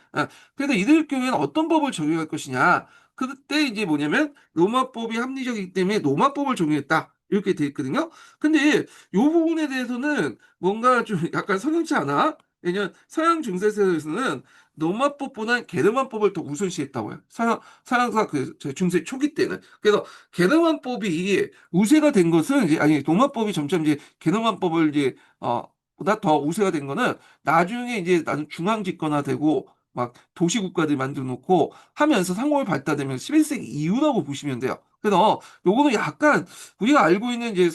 그래서 이들 경우에는 어떤 법을 적용할 것이냐. 그때 이제 뭐냐면 로마법이 합리적이기 때문에 로마법을 적용했다. 이렇게 돼 있거든요. 근데 이 부분에 대해서는 뭔가 좀 약간 성형치 않아? 왜냐면 서양 중세사에서는 로마법보다 게르만법을 더 우선시했다고요. 서양사 그 중세 초기 때는. 그래서 게르만법이 우세가 된 것은 이제 아니 로마법이 점점 이제 게르만법을 이제 보다 더 우세가 된 거는 나중에 이제 나는 중앙 집권화되고 막 도시국가들 만들어 놓고 하면서 상호를 발달되면서 11세기 이후라고 보시면 돼요. 그래서 요거는 약간 우리가 알고 있는 이제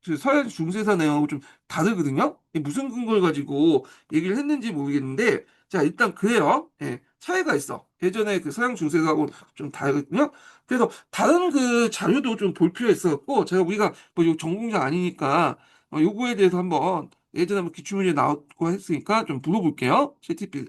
그 서양 중세사 내용하고 좀 다르거든요. 이게 무슨 근거를 가지고 얘기를 했는지 모르겠는데 자 일단 그래요. 예, 차이가 있어. 예전에 그 서양 중세사하고 좀 다르거든요. 그래서 다른 그 자료도 좀 볼 필요가 있었고 제가 우리가 뭐 전공자 아니니까 요거에 대해서 한번 예전에 한번 기출문제 나왔고 했으니까 좀 물어볼게요. CTP.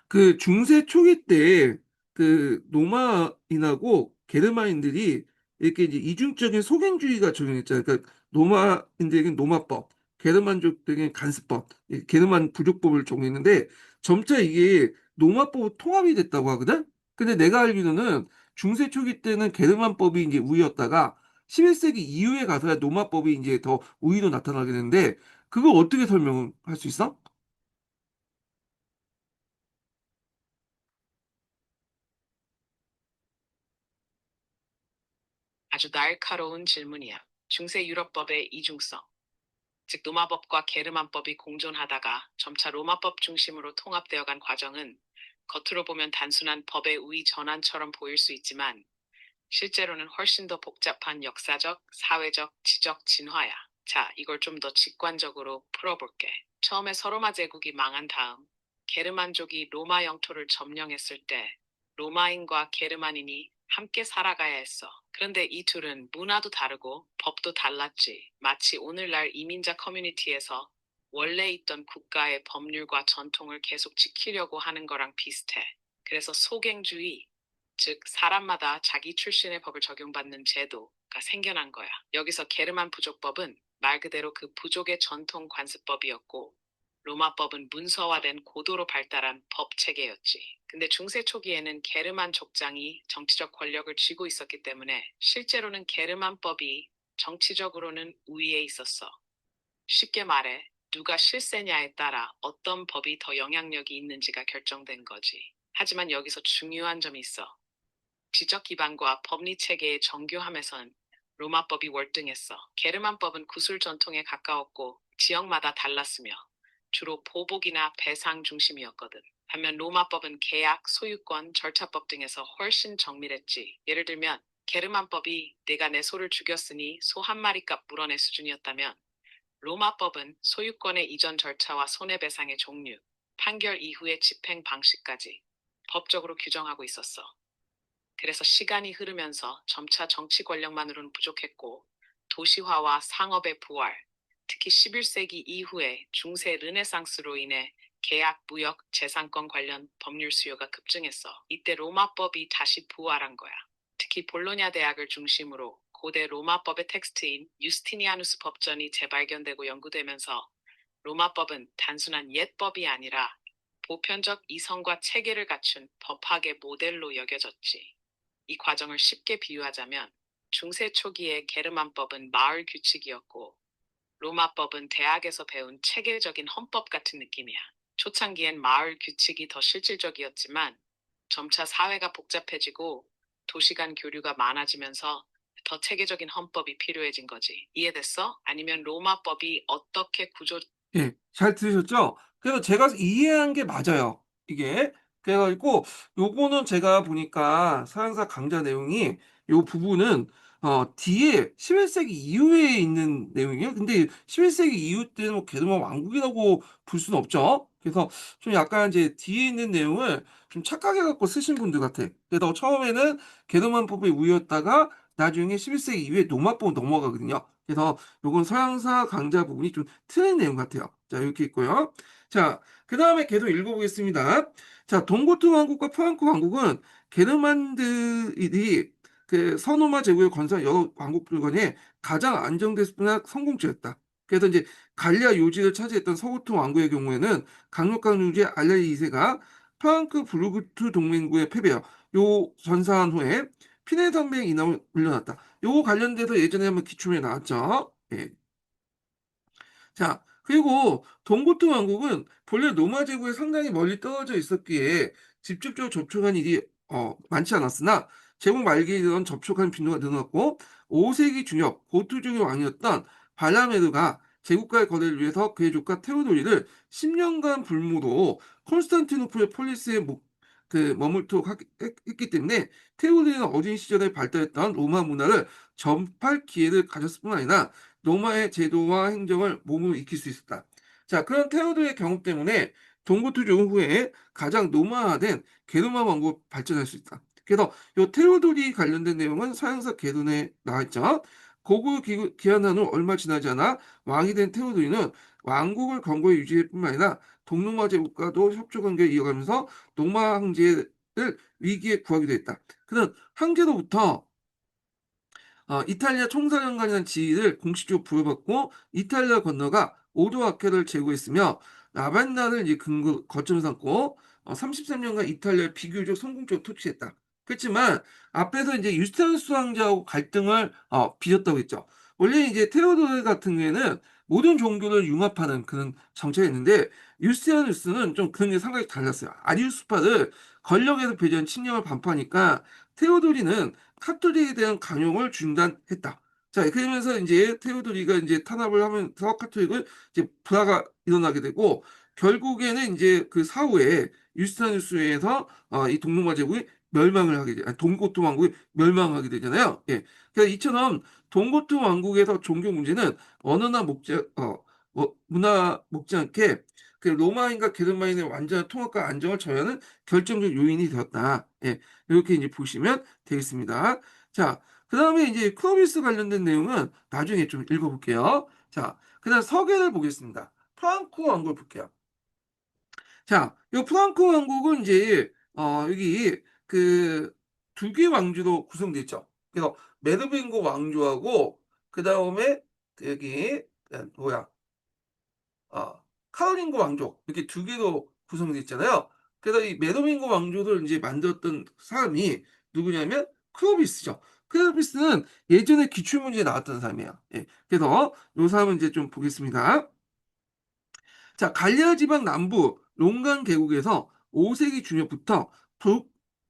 그 중세 초기 때 그 노마인하고 게르만인들이 이렇게 이제 이중적인 속인주의가 적용했잖아요. 그러니까 노마인들에게는 노마법, 게르만족들에게는 간습법, 이 게르만 부족법을 적용했는데 점차 이게 노마법으로 통합이 됐다고 하거든. 근데 내가 알기로는 중세 초기 때는 게르만법이 이제 우위였다가 11세기 이후에 가서야 로마법이 이제 더 우위로 나타나게 되는데 그거 어떻게 설명할 수 있어? 아주 날카로운 질문이야. 중세 유럽법의 이중성, 즉 로마법과 게르만법이 공존하다가 점차 로마법 중심으로 통합되어간 과정은 겉으로 보면 단순한 법의 우위 전환처럼 보일 수 있지만 실제로는 훨씬 더 복잡한 역사적, 사회적, 지적 진화야. 자, 이걸 좀 더 직관적으로 풀어볼게. 처음에 서로마 제국이 망한 다음 게르만족이 로마 영토를 점령했을 때 로마인과 게르만인이 함께 살아가야 했어. 그런데 이 둘은 문화도 다르고 법도 달랐지. 마치 오늘날 이민자 커뮤니티에서 원래 있던 국가의 법률과 전통을 계속 지키려고 하는 거랑 비슷해. 그래서 소갱주의, 즉 사람마다 자기 출신의 법을 적용받는 제도가 생겨난 거야. 여기서 게르만 부족법은 말 그대로 그 부족의 전통 관습법이었고 로마법은 문서화된 고도로 발달한 법 체계였지. 근데 중세 초기에는 게르만 족장이 정치적 권력을 쥐고 있었기 때문에 실제로는 게르만법이 정치적으로는 우위에 있었어. 쉽게 말해 누가 실세냐에 따라 어떤 법이 더 영향력이 있는지가 결정된 거지. 하지만 여기서 중요한 점이 있어. 지적 기반과 법리 체계의 정교함에선 로마법이 월등했어. 게르만법은 구술 전통에 가까웠고 지역마다 달랐으며 주로 보복이나 배상 중심이었거든. 반면 로마법은 계약, 소유권, 절차법 등에서 훨씬 정밀했지. 예를 들면 게르만법이 내가 내 소를 죽였으니 소 한 마리 값 물어내 수준이었다면 로마법은 소유권의 이전 절차와 손해배상의 종류, 판결 이후의 집행 방식까지 법적으로 규정하고 있었어. 그래서 시간이 흐르면서 점차 정치 권력만으로는 부족했고 도시화와 상업의 부활, 특히 11세기 이후에 중세 르네상스로 인해 계약, 무역, 재산권 관련 법률 수요가 급증했어. 이때 로마법이 다시 부활한 거야. 특히 볼로냐 대학을 중심으로 고대 로마법의 텍스트인 유스티니아누스 법전이 재발견되고 연구되면서 로마법은 단순한 옛법이 아니라 보편적 이성과 체계를 갖춘 법학의 모델로 여겨졌지. 이 과정을 쉽게 비유하자면 중세 초기의 게르만법은 마을 규칙이었고 로마법은 대학에서 배운 체계적인 헌법 같은 느낌이야. 초창기엔 마을 규칙이 더 실질적이었지만 점차 사회가 복잡해지고 도시 간 교류가 많아지면서 더 체계적인 헌법이 필요해진 거지. 이해됐어? 아니면 로마법이 어떻게 구조... 예, 잘 들으셨죠? 그래서 제가 이해한 게 맞아요. 이게. 그래가지고, 요거는 제가 보니까 서양사 강좌 내용이, 요 부분은, 뒤에 11세기 이후에 있는 내용이에요. 근데 11세기 이후 때는 뭐 게르만 왕국이라고 볼 수는 없죠. 그래서 좀 약간 이제 뒤에 있는 내용을 좀 착각해갖고 쓰신 분들 같아. 그래서 처음에는 게르만법의 우위였다가 나중에 11세기 이후에 로마법 넘어가거든요. 그래서 요건 서양사 강좌 부분이 좀 틀린 내용 같아요. 자, 이렇게 있고요. 자, 그 다음에 계속 읽어보겠습니다. 자, 동고트 왕국과 프랑크 왕국은 게르만들이 그 서노마 제국을 건설한 여러 왕국들 간에 가장 안정됐을 뿐 성공주였다. 그래서 이제 갈리아 요지를 차지했던 서고트 왕국의 경우에는 강력한 요지의 알레리 2세가 프랑크 부르그트 동맹국에 패배하여 요 전사한 후에 피네 산맥 인하을 물려놨다. 요거 관련돼서 예전에 한번 기출에 나왔죠. 예. 자, 그리고 동고트 왕국은 본래 로마 제국에 상당히 멀리 떨어져 있었기에 직접적으로 접촉한 일이 많지 않았으나 제국 말기에 이런 접촉한 빈도가 늘어났고 5세기 중엽 고투족의 왕이었던 발라메르가 제국과의 거래를 위해서 그의 조카 테오도리를 10년간 불모로 콘스탄티노플 폴리스에 머물도록 했기 때문에 테오도리는 어린 시절에 발달했던 로마 문화를 전파할 기회를 가졌을 뿐 아니라 로마의 제도와 행정을 몸으로 익힐 수 있었다. 자, 그런 테오도의 경험 때문에 동고투 종 후에 가장 노마화된 게르만 왕국 발전할 수 있다. 그래서 이 테오도리 관련된 내용은 서양사 개론에 나와 있죠. 고구 기한한 후 얼마 지나지 않아 왕이 된 테오도리는 왕국을 건고에 유지할 뿐만 아니라 동로마 제국과도 협조 관계를 이어가면서 로마 황제를 위기에 구하기도 했다. 그는 황제로부터 이탈리아 총사령관이라는 지위를 공식적으로 부여받고 이탈리아 건너가 오도아케를 제거했으며 라벤나를 이제 거점 삼고 33년간 이탈리아를 비교적 성공적으로 통치했다. 그렇지만 앞에서 이제 유스티누스 황제하고 갈등을 빚었다고 했죠. 원래 이제 테오도르 같은 경우에는 모든 종교를 융합하는 그런 정책이었는데 유스티누스는 좀 그런 게 상당히 달랐어요. 아리우스파를 권력에서 배제한 침략을 반포하니까 테오도리는 카톨릭에 대한 강용을 중단했다. 자, 그러면서 이제 테오도리가 이제 탄압을 하면서 카톨릭을 이제 불화가 일어나게 되고 결국에는 이제 그 사후에 유스티누스에서 이 동로마 제국이 멸망을 하게 돼, 동고트 왕국이 멸망하게 되잖아요. 예. 그래서 이처럼 동고트 왕국에서 종교 문제는 언어나 문화 먹지 않게 그 로마인과 게르만인의 완전한 통합과 안정을 저해하는 결정적 요인이 되었다. 예. 이렇게 이제 보시면 되겠습니다. 자, 그 다음에 이제 클로비스 관련된 내용은 나중에 좀 읽어볼게요. 자, 그 다음 서계를 보겠습니다. 프랑코 왕국을 볼게요. 자, 이 프랑코 왕국은 이제 여기 그 두 개 왕조로 구성되어 있죠. 그래서 메르빙고 왕조하고 그 다음에 여기 뭐야 카로링고 왕조 이렇게 두 개로 구성되어 있잖아요. 그래서 이 메르빙고 왕조를 이제 만들었던 사람이 누구냐면 클로비스죠. 클로비스는 예전에 기출문제에 나왔던 사람이에요. 예. 그래서 이 사람은 이제 좀 보겠습니다. 자, 갈리아 지방 남부 롱강 계곡에서 5세기 중엽부터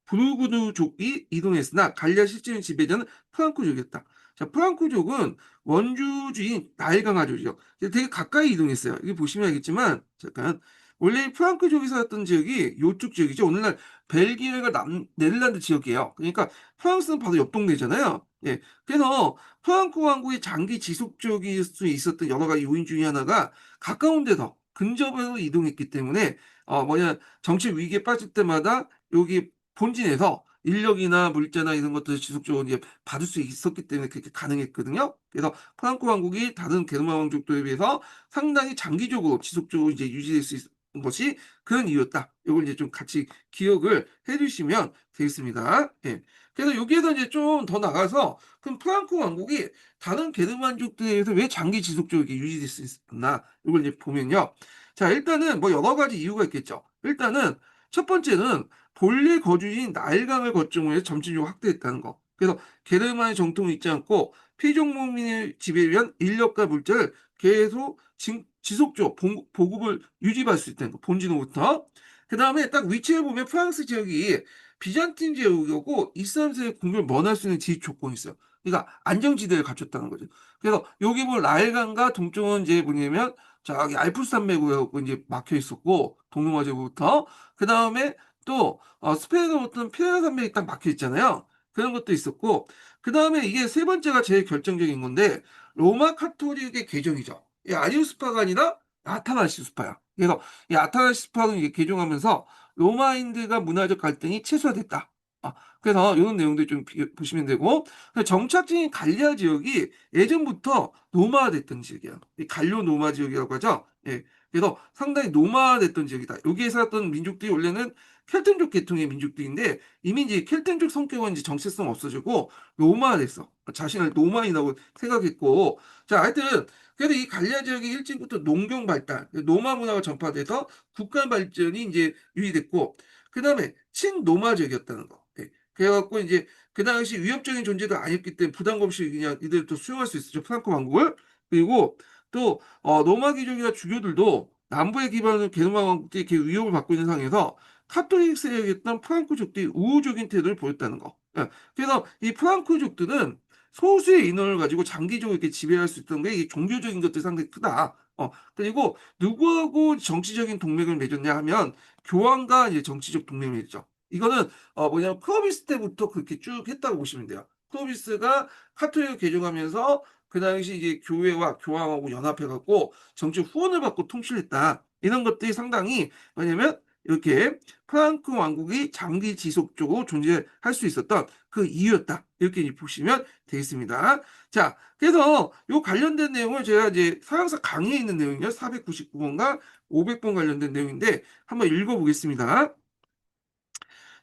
부르구누족이 이동했으나 갈리아 실제의 지배자는 프랑크족이었다. 자, 프랑크족은 원주주인 나일강아족이죠. 되게 가까이 이동했어요. 여기 보시면 알겠지만 잠깐 원래 프랑크족이 살았던 지역이 요쪽 지역이죠. 오늘날 벨기에가 네덜란드 지역이에요. 그러니까 프랑스는 바로 옆 동네잖아요. 예. 그래서 프랑크 왕국의 장기 지속적일 수 있었던 여러 가지 요인 중에 하나가 가까운 데서 근접으로 이동했기 때문에 정치 위기에 빠질 때마다 여기 본진에서 인력이나 물자나 이런 것들을 지속적으로 이제 받을 수 있었기 때문에 그렇게 가능했거든요. 그래서 프랑크 왕국이 다른 게르만 왕족들에 비해서 상당히 장기적으로 지속적으로 이제 유지될 수 있는 것이 그런 이유였다. 이걸 이제 좀 같이 기억을 해주시면 되겠습니다. 예. 그래서 여기에서 이제 좀 더 나가서 그럼 프랑크 왕국이 다른 게르만족들에 의해서 왜 장기 지속적으로 이렇게 유지될 수 있었나 이걸 이제 보면요. 자, 일단은 뭐 여러 가지 이유가 있겠죠. 일단은 첫 번째는 본래 거주지인 나일강을 거점으로 해서 점진적으로 확대했다는 거. 그래서 게르만의 정통을 잊지 않고 피종민의 지배에 의한 인력과 물자를 계속 지속적으로 보급을 유지할 수 있다는 거. 본진으로부터. 그 다음에 딱 위치를 보면 프랑스 지역이 비잔틴 지역이고 이슬람세의 공격을 면할 수 있는 지리 조건이 있어요. 그러니까 안정지대를 갖췄다는 거죠. 그래서 여기 뭐 라일강과 동쪽은 이제 뭐냐면 저기 알프스 산맥으로 이제 막혀 있었고 동로마제국부터 그 다음에 또 스페인으로부터는 피레네 산맥이 딱 막혀 있잖아요. 그런 것도 있었고 그 다음에 이게 세 번째가 제일 결정적인 건데 로마 카톨릭의 개정이죠. 이 아리우스파가 아니라 아타나시스파야. 그래서 이 아타나시스파는 이게 개종하면서 로마인들과 문화적 갈등이 최소화됐다. 그래서 이런 내용들 좀 보시면 되고 정착지인 갈리아 지역이 예전부터 노마화됐던 지역이에요. 이 갈료 노마 지역이라고 하죠. 예. 그래서 상당히 노마화됐던 지역이다. 여기에 살았던 민족들이 원래는 켈튼족 계통의 민족들인데 이미 이제 켈튼족 성격은 이제 정체성 없어지고 노마화됐어. 자신을 노마이라고 생각했고 자 하여튼 그래도 이 갈리아 지역이 일찍부터 농경 발달, 노마 문화가 전파돼서 국가 발전이 이제 유의됐고 그 다음에 친노마 지역이었다는 거. 예. 그래갖고 이제 그 당시 위협적인 존재도 아니었기 때문에 부담 없이 그냥 이들을 또 수용할 수 있었죠. 프랑크 왕국을. 그리고 또 로마 귀족이나 주교들도 남부에 기반한 게르만 왕국들이 이렇게 위협을 받고 있는 상황에서 카톨릭 세력이었던 프랑크족들이 우호적인 태도를 보였다는 거. 예. 그래서 이 프랑크족들은 소수의 인원을 가지고 장기적으로 이렇게 지배할 수 있던 게 이 종교적인 것들이 상당히 크다. 그리고 누구하고 정치적인 동맹을 맺었냐 하면 교황과 이제 정치적 동맹을 맺죠. 이거는 뭐냐면 클로비스 때부터 그렇게 쭉 했다고 보시면 돼요. 클로비스가 카톨릭을 개종하면서 그 당시 이제 교회와 교황하고 연합해갖고 정치 후원을 받고 통치했다. 이런 것들이 상당히 뭐냐면 이렇게 프랑크 왕국이 장기 지속적으로 존재할 수 있었던 그 이유였다. 이렇게 이제 보시면 되겠습니다. 자, 그래서 요 관련된 내용을 제가 이제 서양사 강의에 있는 내용이요. 499번과 500번 관련된 내용인데 한번 읽어보겠습니다.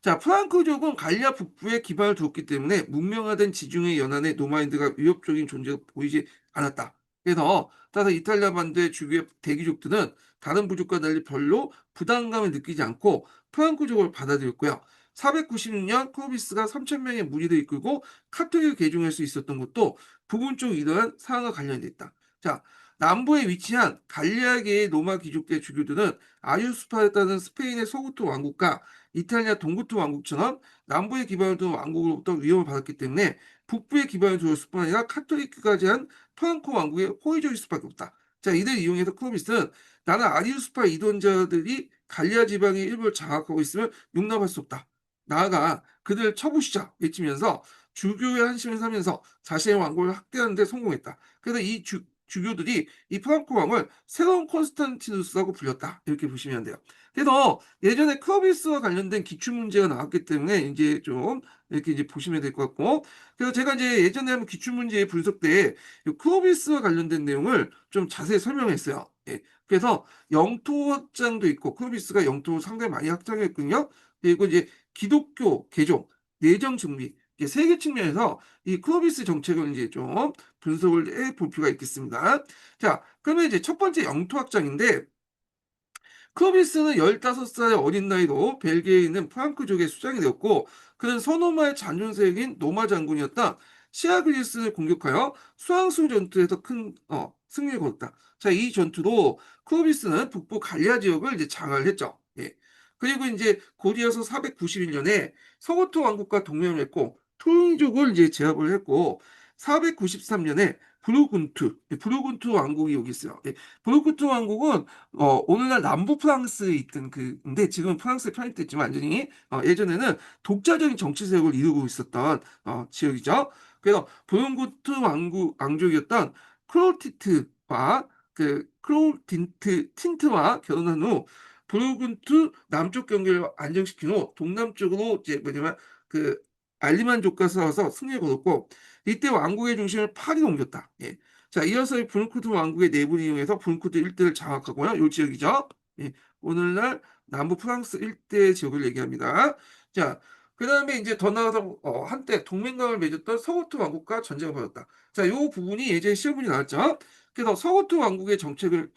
자, 프랑크족은 갈리아 북부에 기반을 두었기 때문에 문명화된 지중해 연안의 노마인드가 위협적인 존재가 보이지 않았다. 그래서 따라서 이탈리아 반도의 주교의 대기족들은 다른 부족과 달리 별로 부담감을 느끼지 않고 프랑크족을 받아들였고요. 496년 클로비스가 3,000명의 무리를 이끌고 카톨릭을 개종할 수 있었던 것도 부분적으로 이러한 사항과 관련돼 있다. 자, 남부에 위치한 갈리아계의 로마 귀족계 주교들은 아리우스파였다는 스페인의 서구토 왕국과 이탈리아 동구토 왕국처럼 남부에 기반을 둔 왕국으로부터 위협을 받았기 때문에 북부에 기반을 두었을 뿐 아니라 카톨릭까지 한 프랑코 왕국의 호의적일 수밖에 없다. 자, 이를 이용해서 클로비스는 나는 아리우스파 이론자들이 갈리아 지방의 일부를 장악하고 있으면 용납할 수 없다. 나아가 그들을 쳐부시자 외치면서 주교의 한심을 사면서 자신의 왕국을 확대하는 데 성공했다. 그래서 이 주교들이 이 프랑코 왕을 새로운 콘스탄티누스라고 불렸다. 이렇게 보시면 돼요. 그래서 예전에 클로비스와 관련된 기출 문제가 나왔기 때문에 이제 좀 이렇게 이제 보시면 될 것 같고, 그래서 제가 이제 예전에 한번 기출 문제 분석 때 클로비스와 관련된 내용을 좀 자세히 설명했어요. 예. 그래서 영토 확장도 있고 클로비스가 영토를 상당히 많이 확장했거든요. 그리고 이제 기독교 개종, 내정 정비 이게 세 개 측면에서 이 클로비스 정책을 이제 좀 분석을 해볼 필요가 있겠습니다. 자, 그러면 이제 첫 번째 영토 확장인데 클로비스는 15살의 어린 나이로 벨기에에 있는 프랑크족의 수장이 되었고 그는 서노마의 잔존세력인 노마 장군이었다. 시아그리스를 공격하여 수왕수 전투에서 큰 승리를 거뒀다. 자, 이 전투로 클로비스는 북부 갈리아 지역을 이제 장악을 했죠. 예. 그리고 이제 곧이어서 491년에 서고토 왕국과 동맹을 맺고 토르니족을 이제 제압을 했고 493년에 부르군투 왕국이 여기 있어요. 예. 부르군투 왕국은 오늘날 남부 프랑스에 있던 근데 지금은 프랑스에 편입됐지만 완전히 예전에는 독자적인 정치 세력을 이루고 있었던 지역이죠. 그래서 부르군투 왕족이었던 클로티트와 클로틴트와 결혼한 후 부르군투 남쪽 경계를 안정시킨 후 동남쪽으로 이제 뭐냐면 그 알리만족과 싸워서 승리를 거뒀고 이때 왕국의 중심을 파리로 옮겼다. 예. 자, 이어서 이 브룬크트 왕국의 내부를 이용해서 브룬크트 일대를 장악하고요. 요 지역이죠. 예. 오늘날 남부 프랑스 일대 지역을 얘기합니다. 자, 그 다음에 이제 더 나아가서 한때 동맹강을 맺었던 서고트 왕국과 전쟁을 벌였다. 자, 요 부분이 예전에 시험문이 나왔죠. 그래서 서고트 왕국의 정책을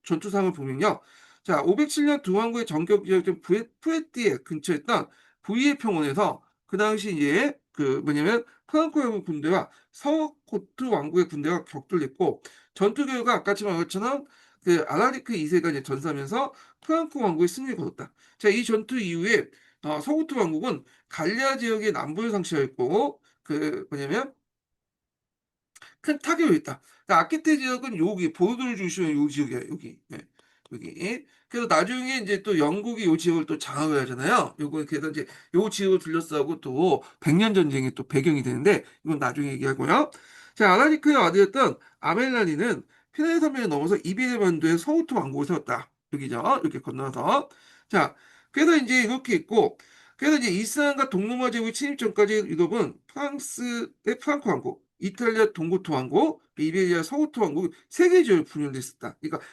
전투상을 보면요. 자, 507년 두 왕국의 정격 지역인 푸에티에 근처에 있던 부이에 평원에서 그 당시 이제 그 뭐냐면 프랑코 영국 군대와 서코트 왕국의 군대가 격돌했고 전투 결과 아까처럼 말했처럼 그 알라리크 2세가 이제 전사하면서 프랑코 왕국의 승리를 거뒀다. 자, 이 전투 이후에 서코트 왕국은 갈리아 지역의 남부를 상실했고 그 뭐냐면 큰 타격이 있다. 그러니까 아키테 지역은 여기 보르도를 중심으로 요 지역이야 여기. 네, 여기. 그래서 나중에 이제 또 영국이 요 지역을 또 장악을 하잖아요. 요거 그래서 이제 요 지역을 둘러싸고 또 백년 전쟁이 또 배경이 되는데 이건 나중에 얘기하고요. 자, 아라리크의 아들이었던 아멜라니는 피레네 산맥을 넘어서 이베리아 반도의 서우트 왕국을 세웠다. 여기죠. 이렇게 건너서. 자, 그래서 이제 이렇게 있고 그래서 이제 이스라엘과 동로마 제국의 침입 전까지 유럽은 프랑스의 프랑코 왕국, 이탈리아 동고토 왕국, 이베리아 서고토 왕국 세 개 지역을 분열됐었다. 그러니까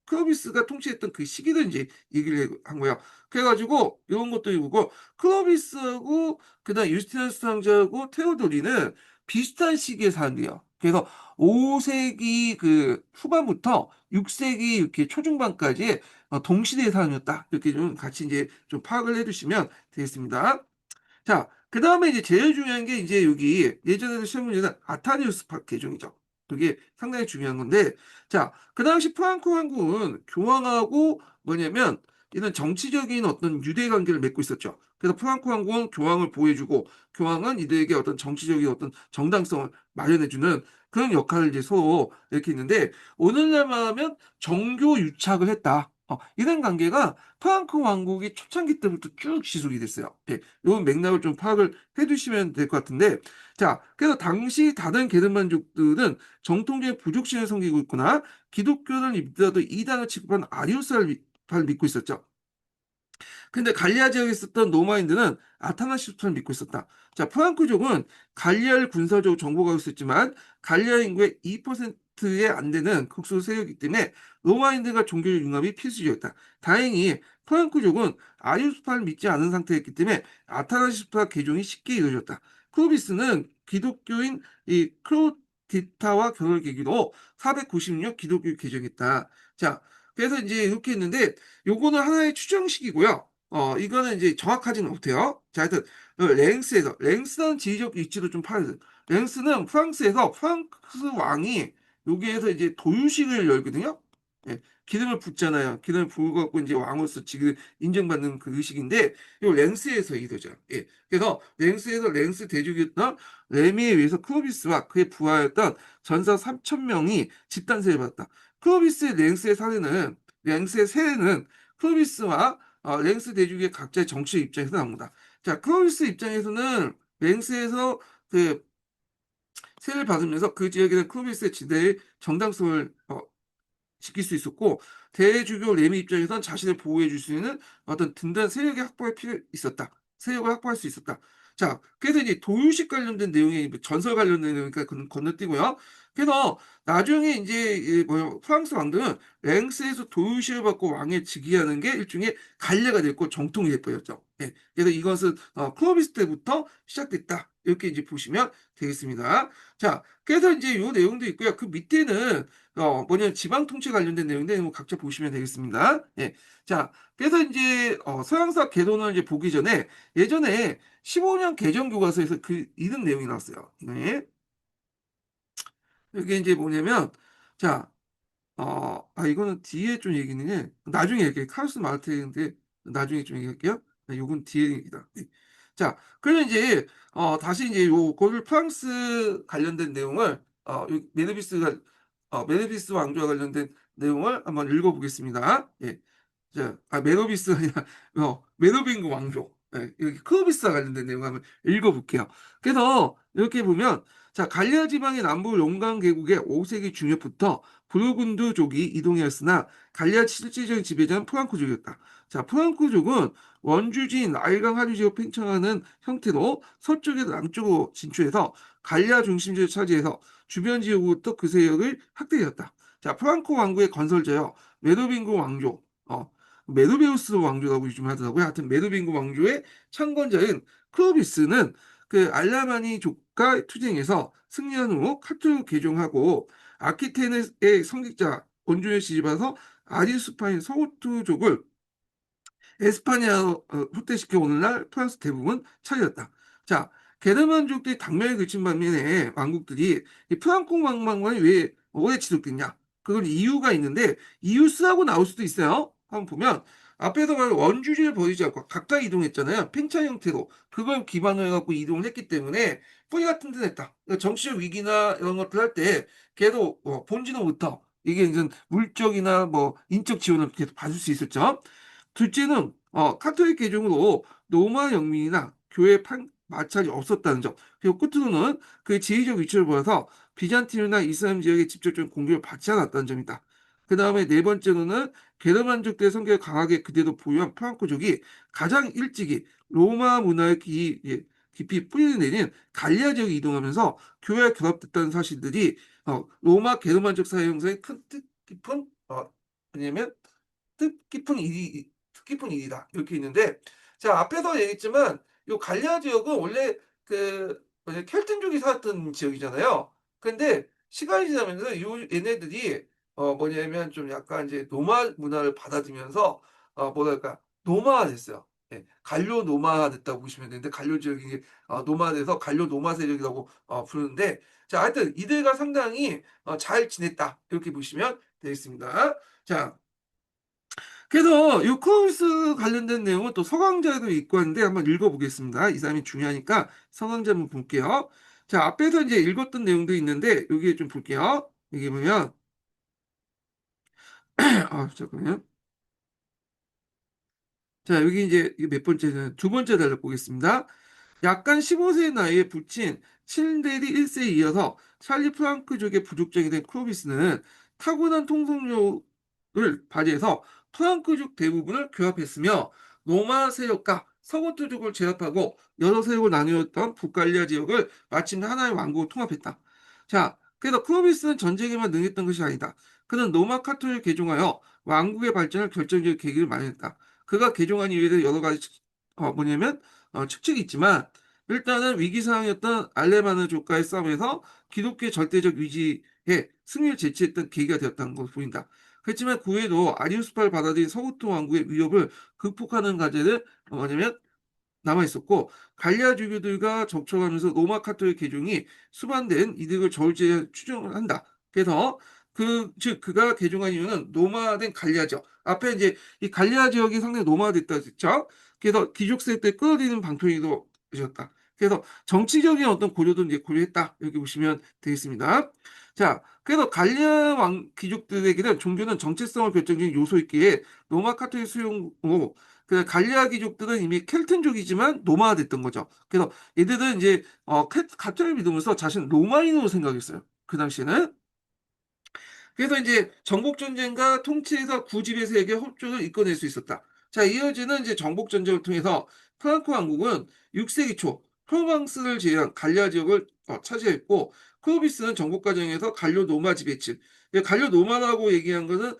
클로비스가 통치했던 그 시기를 이제 얘기를 한 거예요. 그래가지고 이런 것도 보고 클로비스하고 그다음 유스티누스 황제하고 테오도리는 비슷한 시기에 사는데요. 그래서 5세기 그 후반부터 6세기 이렇게 초중반까지 동시대의 사람이었다. 이렇게 좀 같이 이제 좀 파악을 해두시면 되겠습니다. 자, 그 다음에 이제 제일 중요한 게 이제 여기 예전에도 시험 문제는 아타리우스 계종이죠. 그게 상당히 중요한 건데, 자, 그 당시 프랑코 왕국은 교황하고 뭐냐면 이런 정치적인 어떤 유대 관계를 맺고 있었죠. 그래서 프랑코 왕국은 교황을 보호해주고 교황은 이들에게 어떤 정치적인 어떤 정당성을 마련해주는 그런 역할을 이제 서로 이렇게 있는데 오늘날만 하면 정교 유착을 했다. 이런 관계가 프랑크 왕국이 초창기 때부터 쭉 지속이 됐어요. 예, 이 맥락을 좀 파악을 해두시면 될 것 같은데, 자, 그래서 당시 다른 게르만족들은 정통적인 부족신을 섬기고 있거나 기독교를 믿더라도 이단을 취급한 아리우스를 믿고 있었죠. 근데 갈리아 지역에 있었던 로마인들은 아타나시우스를 믿고 있었다. 자, 프랑크족은 갈리아를 군사적으로 정복하고 있었지만 갈리아 인구의 2%에 안 되는 극소 세력이기 때문에 로마인들과 종교적 융합이 필수적이었다. 다행히 프랑크족은 아리우스파를 믿지 않은 상태였기 때문에 아타나시우스파 개종이 쉽게 이루어졌다. 클로비스는 기독교인 이 클로디타와 결혼을 계기로 496 기독교 개종했다. 자, 그래서 이제 이렇게 했는데 요거는 하나의 추정식이고요. 이거는 이제 정확하지는 못해요. 자, 하여튼, 랭스라는 지리적 위치도 좀 파야 돼. 랭스는 프랑스에서 프랑스 왕이 여기에서 이제 도유식을 열거든요. 예, 기름을 붓잖아요. 기름을 부어갖고 이제 왕으로서 지금 인정받는 그 의식인데, 이 랭스에서 이루어져요. 예. 그래서 랭스에서 랭스 대주기였던 레미에 의해서 클로비스와 그의 부하였던 전사 3천 명이 집단세를 받았다. 클로비스의 랭스의 세례는 클로비스와 랭스 대주교의 각자의 정치적 입장에서 나옵니다. 자, 클로비스 입장에서는 랭스에서 그 세를 받으면서 그 지역에는 클로비스의 지대의 정당성을 지킬 수 있었고 대주교 레미 입장에선 자신을 보호해 줄 수 있는 어떤 든든한 세력의 확보할 필요 있었다. 세력을 확보할 수 있었다. 자, 그래서 이제 도유식 관련된 내용이 전설 관련된 내용이니까 건너뛰고요. 그래서 나중에 이제 프랑스 왕들은 랭스에서 도유식을 받고 왕에 즉위하는 게 일종의 관례가 됐고 정통이 돼버렸죠. 예, 그래서 이것은 클로비스 때부터 시작됐다. 이렇게 이제 보시면 되겠습니다. 자, 그래서 이제 이 내용도 있고요. 그 밑에는 뭐냐면 지방 통치 관련된 내용인데 뭐 각자 보시면 되겠습니다. 예. 자, 그래서 이제 서양사 개론을 이제 보기 전에 예전에 15년 개정 교과서에서 이런 내용이 나왔어요. 네. 이게 이제 뭐냐면 자, 이거는 뒤에 좀 얘기는 나중에 얘기해. 카르스 마르테인데 나중에 좀 얘기할게요. 요건 뒤에 얘기다. 네. 자, 그러면 이제 다시 이제 요거를 프랑스 관련된 내용을 메르비스 왕조와 관련된 내용을 한번 읽어보겠습니다. 예. 자, 메로비스가 아니라 메로빙고 왕조. 예, 여기 크로비스와 관련된 내용 한번 읽어볼게요. 그래서 이렇게 보면 자, 갈리아 지방의 남부 용강 계곡의 5세기 중엽부터 부르군두족이 이동하였으나 갈리아 실질적인 지배자는 프랑크족이었다. 자, 프랑크족은 원주지인 나일강 하류 지역 팽창하는 형태로 서쪽에서 남쪽으로 진출해서 갈리아 중심지를 차지해서 주변 지역으로부터 그 세력을 확대하였다. 자, 프랑코 왕국의 건설자여 메로빙고 왕조, 메르베우스 왕조라고 요즘 하더라고요. 하여튼 메르빙고 왕조의 창건자인 클로비스는 그 알라마니족과 투쟁에서 승리한 후 카투를 개종하고 아키테네의 성직자 원주에 시집와서 아리수파인 서우투족을 에스파냐로 후퇴시켜 오늘날 프랑스 대부분 차지했다. 자, 게르만족들이 당면에 그친 반면에 왕국들이 이 프랑코 왕만과는 왜 오래 지속됐냐? 그건 이유가 있는데 이유 쓰라고 나올 수도 있어요. 한번 보면 앞에서 말한 원주지를 버리지 않고 가까이 이동했잖아요. 팽창 형태로 그걸 기반으로 해갖고 이동을 했기 때문에 뿌리 같은 데 냈다. 그러니까 정치적 위기나 이런 것들 할 때 계속 본진으로부터 이게 이제 물적이나 뭐 인적 지원을 계속 받을 수 있었죠. 둘째는 카톨릭 개종으로 로마 영민이나 교회 마찰이 없었다는 점. 그리고 끝으로는 그 지리적 위치를 보아서 비잔틴이나 이슬람 지역의 직접적인 공격을 받지 않았다는 점이다. 그 다음에 네 번째로는 게르만족들의 성격을 강하게 그대로 보유한 프랑크족이 가장 일찍이 로마 문화의 깊이 뿌리를 내린 갈리아 지역에 이동하면서 교회와 결합됐다는 사실들이 로마 게르만족 사회 형성에 큰 뜻깊은 왜냐면 뜻깊은 일이다. 이렇게 있는데, 자, 앞에서 얘기했지만, 요 갈리아 지역은 원래 켈틴족이 살았던 지역이잖아요. 근데 시간이 지나면서 얘네들이, 뭐냐면 좀 약간 이제 노마 문화를 받아들이면서, 뭐랄까, 노마화 됐어요. 예, 갈료 노마화 됐다고 보시면 되는데, 갈료 지역이 노마돼서 갈료 노마 세력이라고 부르는데, 자, 하여튼 이들과 상당히 잘 지냈다. 이렇게 보시면 되겠습니다. 자, 그래서 이 코르스 관련된 내용은 또 서강자도 있고 하는데 한번 읽어보겠습니다. 이 사람이 중요하니까 서강자 한번 볼게요. 자, 앞에서 이제 읽었던 내용도 있는데 여기에 좀 볼게요. 여기 보면 잠깐만요. 자, 여기 이제 이게 몇 번째는 두 번째 달력 보겠습니다. 약간 15세 나이에 붙인 7대리 1세에 이어서 찰리 프랑크족의 부족장이 된 클로비스는 타고난 통솔력을 발휘해서 프랑크족 대부분을 규합했으며 로마 세력과 서고트족을 제압하고 여러 세력을 나누었던 북갈리아 지역을 마침내 하나의 왕국으로 통합했다. 자, 그래서 클로비스는 전쟁에만 능했던 것이 아니다. 그는 로마 카톨릭을 개종하여 왕국의 발전을 결정적인 계기를 마련했다. 그가 개종한 이유에 여러 가지 뭐냐면 축적이 있지만 일단은 위기 상황이었던 알레마느족과의 싸움에서 기독교의 절대적 위지에 승리를 제치했던 계기가 되었다는 것을 보인다. 그렇지만 그 후에도 아리우스파를 받아들인 서구토 왕국의 위협을 극복하는 과제는 뭐냐면 남아 있었고, 갈리아 주교들과 접촉하면서 로마 카톨릭 개종이 수반된 이득을 저울제 추정을 한다. 그래서 즉 그가 개종한 이유는 노마된 갈리아 지역. 앞에 이제 이 갈리아 지역이 상당히 노마됐다 했죠. 그래서 귀족 세대 때 끌어들이는 방편이도 되셨다. 그래서 정치적인 어떤 고려도 이제 고려했다. 이렇게 보시면 되겠습니다. 자, 그래서 갈리아 왕 귀족들에게는 종교는 정체성을 결정짓는 요소이기에 로마 카톨릭 수용으로 그 갈리아 귀족들은 이미 켈튼족이지만 노마화됐던 거죠. 그래서 얘들은 이제 가톨릭 믿으면서 자신 로마인으로 생각했어요. 그 당시에는. 그래서 이제 정복 전쟁과 통치에서 구집의 세계 협조를 이끌어낼 수 있었다. 자, 이어지는 이제 정복 전쟁을 통해서 프랑크 왕국은 6세기 초 프로방스를 제외한 갈리아 지역을 차지했고, 클로비스는 정복 과정에서 갈료 노마 지배층, 갈료 노마라고 얘기한 거는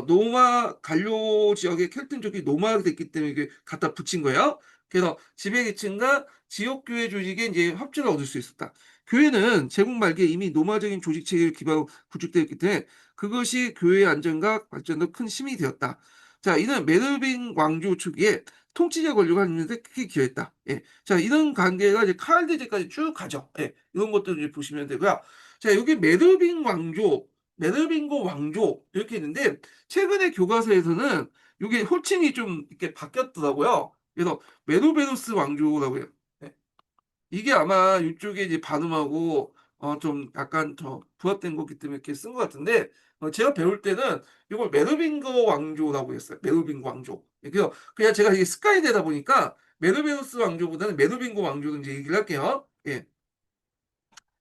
노마 갈료 지역의 켈튼족이 노마가 됐기 때문에 이게 갖다 붙인 거예요. 그래서 지배계층과 지역 교회 조직에 이제 협조를 얻을 수 있었다. 교회는 제국 말기에 이미 노마적인 조직 체계를 기반으로 구축되었기 때문에 그것이 교회의 안정과 발전도 큰 힘이 되었다. 자, 이는 메르빙 왕조 초기에 통치자 권력을 갖는데 크게 기여했다. 예. 자, 이런 관계가 이제 카를 대제까지 쭉 가죠. 예. 이런 것들을 이제 보시면 되고요. 자, 여기 메르빙 왕조, 메르빙고 왕조 이렇게 있는데 최근에 교과서에서는 이게 호칭이 좀 이렇게 바뀌었더라고요. 그래서 메르베루스 왕조라고 해요. 예. 이게 아마 이쪽에 이제 발음하고 좀 약간 더 부합된 거기 때문에 이렇게 쓴 것 같은데 제가 배울 때는 이걸 메르빙거 왕조라고 했어요. 메르빙거 왕조. 그래서 그냥 제가 이게 습관이 되다 보니까 메르베누스 왕조보다는 메르빙거 왕조로 이제 얘기를 할게요. 예.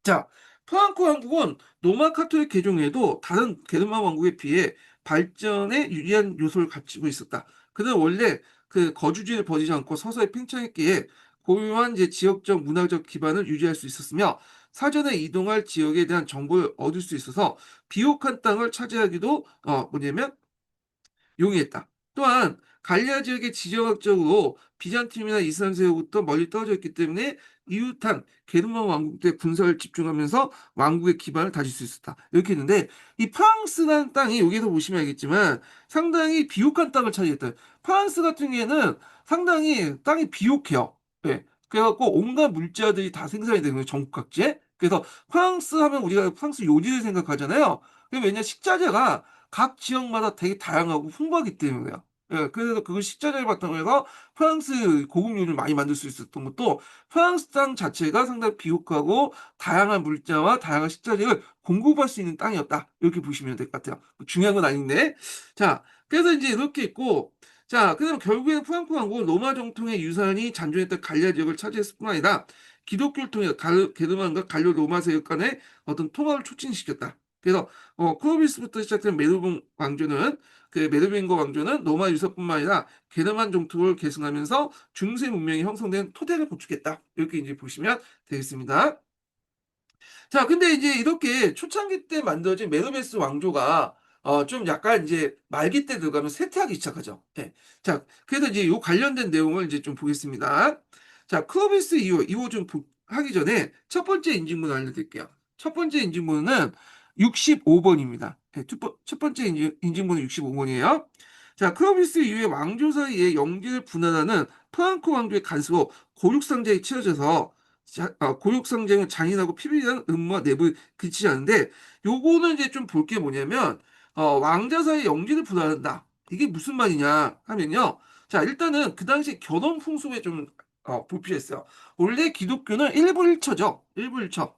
자, 프랑크 왕국은 로마 카톨릭 개종에도 다른 게르만 왕국에 비해 발전에 유리한 요소를 갖추고 있었다. 그는 원래 그 거주지를 버리지 않고 서서히 팽창했기에 고유한 이제 지역적 문화적 기반을 유지할 수 있었으며 사전에 이동할 지역에 대한 정보를 얻을 수 있어서 비옥한 땅을 차지하기도 뭐냐면 용이했다. 또한 갈리아 지역의 지정학적으로 비잔팀이나 이슬람 세력부터 멀리 떨어져 있기 때문에 이웃한 게르만 왕국대 군사를 집중하면서 왕국의 기반을 다질 수 있었다. 이렇게 했는데 이 프랑스라는 땅이 여기서 보시면 알겠지만 상당히 비옥한 땅을 차지했다. 프랑스 같은 경우에는 상당히 땅이 비옥해요. 네. 그래갖고 온갖 물자들이 다 생산이 되는 거예요. 전국 각지에. 그래서 프랑스 하면 우리가 프랑스 요리를 생각하잖아요. 왜냐 식자재가 각 지역마다 되게 다양하고 풍부하기 때문에요. 예, 그래서 그걸 식자재를 바탕으로 해서 프랑스 고급 요리를 많이 만들 수 있었던 것도 프랑스 땅 자체가 상당히 비옥하고 다양한 물자와 다양한 식자재를 공급할 수 있는 땅이었다. 이렇게 보시면 될 것 같아요. 중요한 건 아닌데. 자, 그래서 이제 이렇게 있고, 자, 그다음 결국에는 프랑크 왕국은 로마 정통의 유산이 잔존했던 갈리아 지역을 차지했을 뿐 아니라 기독교를 통해 게르만과 갈려 로마 세력 간의 어떤 통합을 촉진시켰다. 그래서 클로비스부터 시작된 메르빙 왕조는 그 메르빙거 왕조는 로마 유서뿐만 아니라 게르만 정토를 계승하면서 중세 문명이 형성된 토대를 구축했다. 이렇게 이제 보시면 되겠습니다. 자, 근데 이제 이렇게 초창기 때 만들어진 메르베스 왕조가 좀 약간 이제 말기 때 들어가면 쇠퇴하기 시작하죠. 예. 자, 그래서 이제 요 관련된 내용을 이제 좀 보겠습니다. 자, 클로비스 이후 좀 하기 전에 첫 번째 인증문 알려드릴게요. 첫 번째 인증문은 65번입니다. 예, 첫 번째 인증문은 65번이에요. 자, 클로비스 이후에 왕조 사이에 영지를 분할하는 프랑크 왕조의 간수로 고육상제에 치러져서 고육상쟁은 잔인하고 피비린한 음모와 내부에 그치지 않은데 요거는 이제 좀 볼 게 뭐냐면 왕자 사이 영지를 분할한다. 이게 무슨 말이냐 하면요. 자, 일단은 그 당시 결혼 풍습에 좀 불필요했어요. 원래 기독교는 일부일처죠. 일부일처.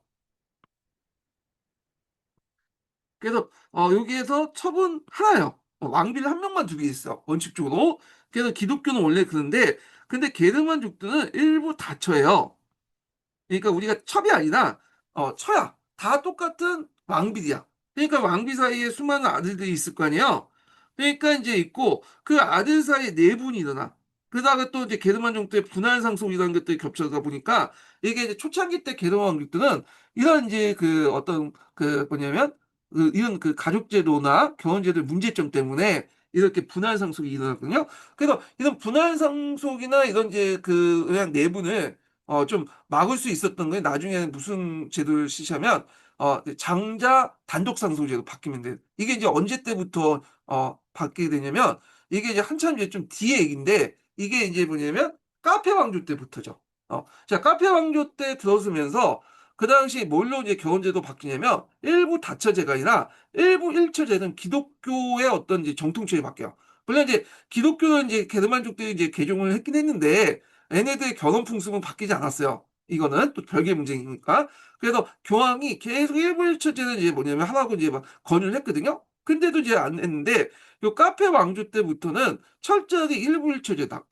그래서 여기에서 첩은 하나예요. 왕비를 한 명만 두게 있어. 원칙적으로. 그래서 기독교는 원래 그런데 근데 게르만족들은 일부 다처예요. 그러니까 우리가 첩이 아니라 처야. 다 똑같은 왕비야. 그러니까 왕비 사이에 수많은 아들들이 있을 거 아니에요. 그러니까 이제 있고 그 아들 사이에 네 분이 일어나. 그러다가 또 이제 게르만 정도의 분할 상속이라는 것들이 겹쳐다 보니까 이게 이제 초창기 때 게르만 왕족들은 이런 이제 그 어떤 그 뭐냐면 이런 그 가족제도나 결혼제도의 문제점 때문에 이렇게 분할 상속이 일어났거든요. 그래서 이런 분할 상속이나 이런 이제 그 그냥 내분을 좀 막을 수 있었던 게 나중에는 무슨 제도를 시시하면 장자 단독 상속제로 바뀌면 돼. 이게 이제 언제 때부터 바뀌게 되냐면 이게 이제 한참 이제 좀 뒤의 얘기인데 이게 이제 뭐냐면 카페 왕조 때부터죠. 자, 카페 왕조 때 들어서면서 그 당시 뭘로 이제 결혼제도 바뀌냐면 일부 다처제가 아니라 일부 일처제는 기독교의 어떤 이제 정통처에 바뀌어요. 물론 이제 기독교는 이제 게르만족들이 이제 개종을 했긴 했는데 얘네들의 결혼 풍습은 바뀌지 않았어요. 이거는 또 별개의 문제니까. 그래서 교황이 계속 일부 일처제는 이제 뭐냐면 하라고 이제 막 권유를 했거든요. 근데도 이제 안 했는데 요 카페 왕조 때부터는 철저하게 일부 일처제다.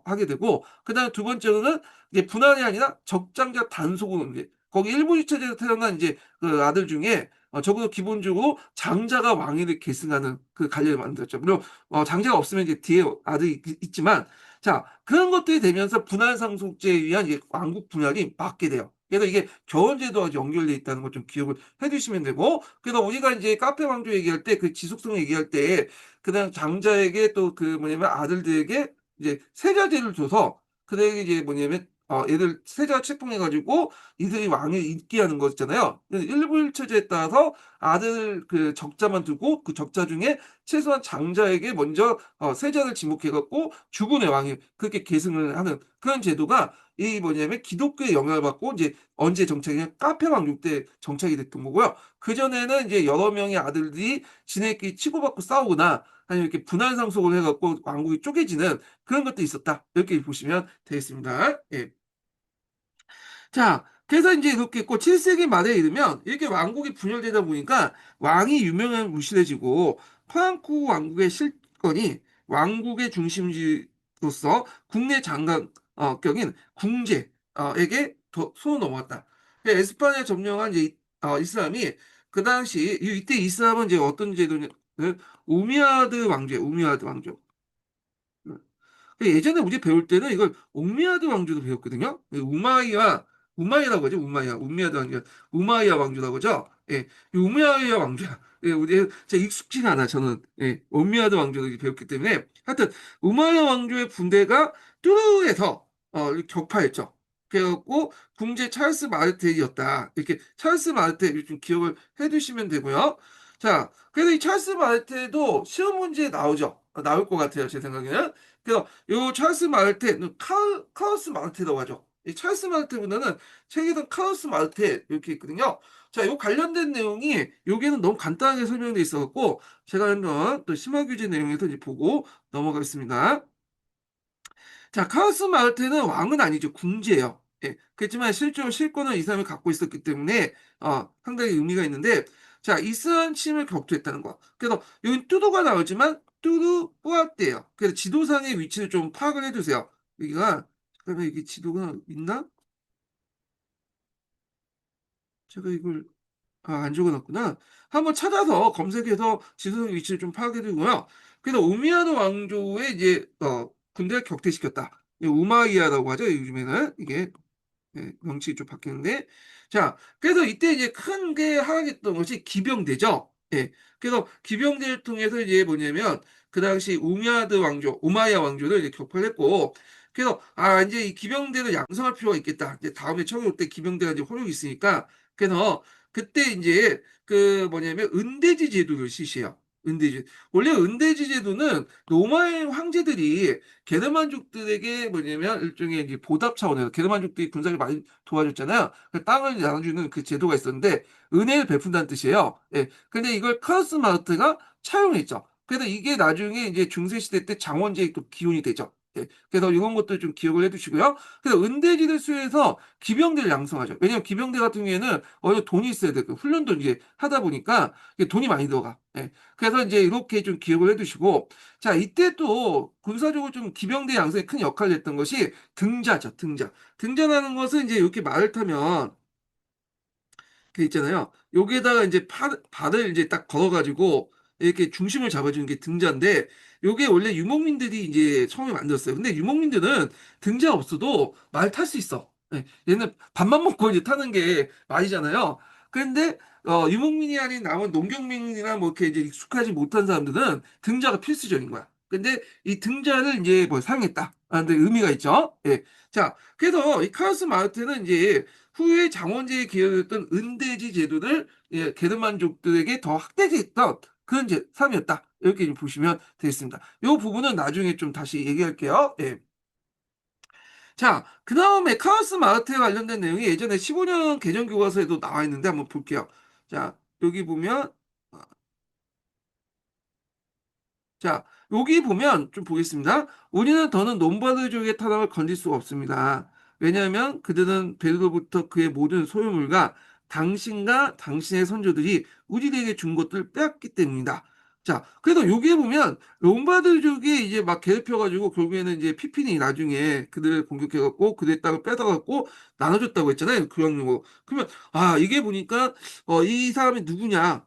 하게 되고 그다음에 두 번째로는 이게 분할이 아니라 적장자 단속으로 이제 거기 일부 일처제에서 태어난 이제 그 아들 중에 적어도 기본적으로 장자가 왕위를 계승하는 그 관례를 만들었죠. 물론 장자가 없으면 이제 뒤에 아들이 있지만 자 그런 것들이 되면서 분할 상속제에 의한 이제 왕국 분할이 막게 돼요. 그래서 이게 결혼제도와 연결돼 있다는 걸 좀 기억을 해두시면 되고 그래서 우리가 이제 카페 왕조 얘기할 때 그 지속성 얘기할 때 그다음 장자에게 또 그 뭐냐면 아들들에게 이제 세자제를 줘서 그들에게 이제 뭐냐면 얘들 세자 책봉해 가지고 이들이 왕을 있게 하는 거 있잖아요. 그래서 일부 일처제에 따라서 아들 그 적자만 두고 그 적자 중에 최소한 장자에게 먼저 세자를 지목해 갖고 주군의 왕이 그렇게 계승을 하는 그런 제도가 이 뭐냐면 기독교의 영향을 받고 이제 언제 정착이 카페 왕조 때 정착이 됐던 거고요. 그전에는 이제 여러 명의 아들들이 지네끼리 치고받고 싸우거나 아니면 이렇게 분할 상속을 해 갖고 왕국이 쪼개지는 그런 것도 있었다. 이렇게 보시면 되겠습니다. 예. 자, 그래서 이제 이렇게 있고 7세기 말에 이르면 이렇게 왕국이 분열되다 보니까 왕이 유명한 무실해지고 프랑크 왕국의 실권이 왕국의 중심지로서 국내 장관 격인 궁제에게 손을 넘어갔다. 에스파냐에 점령한 이제 이슬람이 그 당시 이때 이슬람은 이제 어떤 제도냐 우미야드 왕조, 우미야드 왕조. 예전에 우리 배울 때는 이걸 옥미야드 왕조도 배웠거든요. 우마이야라고 하죠. 우미야드 왕조, 우마이야 왕조라고 하죠. 예, 이 우마이야 왕조야. 예, 우리 제가 익숙지가 않아. 저는 옥미야드 왕조를 배웠기 때문에 하여튼 우마이야 왕조의 군대가 뚜르에서 격파했죠. 그래갖고 궁제 찰스 마르텔이었다. 이렇게 찰스 마르텔 좀 기억을 해두시면 되고요. 자, 그래서 이 찰스 마르텔도 시험 문제에 나오죠. 나올 것 같아요. 제 생각에는. 그래서 요 찰스 마르테, 카우스 마르테라고 하죠. 이 찰스 마르테보다는 책에는 카우스 마르테 이렇게 있거든요. 자, 요 관련된 내용이 여기는 너무 간단하게 설명되어 있어갖고 제가 한번 또 심화규제 내용에서 이제 보고 넘어가겠습니다. 자, 카오스 마르테는 왕은 아니죠. 궁지예요. 예. 그렇지만 실제로 실권을 이 사람이 갖고 있었기 때문에 상당히 의미가 있는데 자, 이스라엘 침을 격투했다는 거. 그래서 여기 뚜두가 나오지만 뚜두 뿌아떼예요. 그래서 지도상의 위치를 좀 파악을 해두세요. 여기가 잠깐만 이게 지도가 있나? 제가 이걸 안 적어놨구나. 한번 찾아서 검색해서 지도상 위치를 좀 파악해두고요. 그래서 우미야드 왕조의 이제 군대를 격퇴시켰다. 우마이야라고 하죠. 요즘에는 이게 명칭이 좀 바뀌는데 자 그래서 이때 이제 큰 게 하락했던 것이 기병대죠. 예. 그래서 기병대를 통해서 이제 뭐냐면 그 당시 우미야드 왕조, 우마이야 왕조를 이제 격파를 했고 그래서 이제 이 기병대를 양성할 필요가 있겠다. 이제 다음에 청해 때 기병대가 이제 호력이 있으니까 그래서 그때 이제 그 뭐냐면 은대지 제도를 실시해요. 은대지. 원래 은대지 제도는 로마의 황제들이 게르만족들에게 뭐냐면 일종의 이제 보답 차원에서 게르만족들이 군사를 많이 도와줬잖아요. 그 땅을 나눠주는 그 제도가 있었는데 은혜를 베푼다는 뜻이에요. 예. 근데 이걸 카우스 마르트가 차용했죠. 그래서 이게 나중에 이제 중세 시대 때 장원제의 또 기원이 되죠. 예. 그래서 이런 것도 좀 기억을 해두시고요. 그래서 은대지를 수해서 기병대를 양성하죠. 왜냐면 기병대 같은 경우에는 어느 돈이 있어야 되고 훈련도 이제 하다 보니까 이게 돈이 많이 들어가. 예. 그래서 이제 이렇게 좀 기억을 해두시고 자, 이때 또 군사적으로 좀 기병대 양성에 큰 역할을 했던 것이 등자죠, 등자. 등자라는 것은 이제 이렇게 말을 타면 그 있잖아요. 여기에다가 이제 발을 이제 딱 걸어가지고 이렇게 중심을 잡아주는 게 등자인데 요게 원래 유목민들이 이제 처음에 만들었어요. 근데 유목민들은 등자 없어도 말 탈 수 있어. 예, 얘는 밥만 먹고 이제 타는 게 말이잖아요. 그런데 유목민이 아닌 남은 농경민이나 뭐 이렇게 이제 익숙하지 못한 사람들은 등자가 필수적인 거야. 근데 이 등자를 이제 뭐 사용했다. 데 의미가 있죠. 예. 자, 그래서 이 카오스 마르트는 이제 후에 장원제의 계열이었던 은대지 제도를 게르만족들에게 더 확대했던 그런 이제 사람이었다. 이렇게 좀 보시면 되겠습니다. 이 부분은 나중에 좀 다시 얘기할게요. 예. 자, 그 다음에 카오스 마르트에 관련된 내용이 예전에 15년 개정 교과서에도 나와 있는데 한번 볼게요. 자, 여기 보면 자, 여기 보면 좀 보겠습니다. 우리는 더는 롬바르족의 타락을 건질 수가 없습니다. 왜냐하면 그들은 베르로부터 그의 모든 소유물과 당신과 당신의 선조들이 우리에게 준 것들을 빼앗기 때문이다. 자, 그래서 여기에 보면 롬바르족이 이제 막 괴롭혀가지고 결국에는 이제 피핀이 나중에 그들을 공격해갖고 그들의 땅을 뺏어갖고 나눠줬다고 했잖아요. 교황령으로. 그러면 아 이게 보니까 이 사람이 누구냐?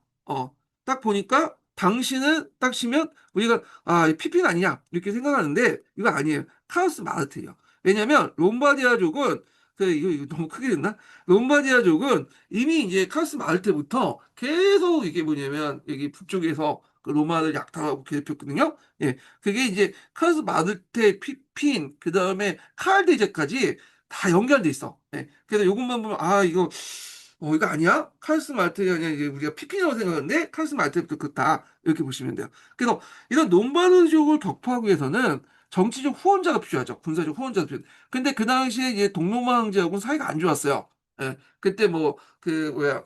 딱 보니까 당신은 딱 치면 우리가 아, 피핀 아니냐 이렇게 생각하는데 이거 아니에요. 카오스 마르트예요. 왜냐면 롬바디아족은 이거 너무 크게 됐나? 롬바디아족은 이미 이제 카오스 마르트부터 계속 이게 뭐냐면 여기 북쪽에서 그 로마를 약탈하고 괴롭혔거든요. 예, 그게 이제 카오스 마르테, 피핀, 그 다음에 카알 대제까지 다 연결돼 있어. 예, 그래서 이것만 보면 아 이거 이거 아니야? 카오스 마르트가 아니라 이제 우리가 피핀이라고 생각하는데 카오스 마르트부터 그다 이렇게 보시면 돼요. 그래서 이런 롬바르족을 격파하기 위해서는 정치적 후원자가 필요하죠. 군사적 후원자가 필요. 근데 그 당시에 이제 동로마 황제하고는 사이가 안 좋았어요. 예, 그때 뭐 그 뭐야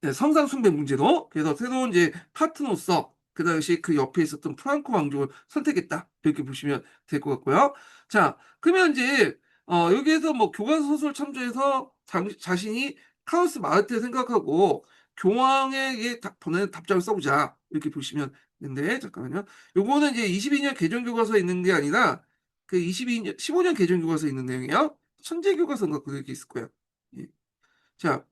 네, 성상 숭배 문제로 그래서 새로운 이제 파트너로서 그 당시 그 옆에 있었던 프랑코 왕족을 선택했다 이렇게 보시면 될 것 같고요. 자 그러면 이제 여기에서 뭐 교과서 소설 참조해서 자신이 카오스 마르트를 생각하고 교황에게 보내는 답장을 써보자 이렇게 보시면 되는데 잠깐만요. 요거는 이제 22년 개정 교과서에 있는 게 아니라 그 22년 15년 개정 교과서에 있는 내용이에요. 천재 교과서인가 그렇게 있을 거예요. 예. 자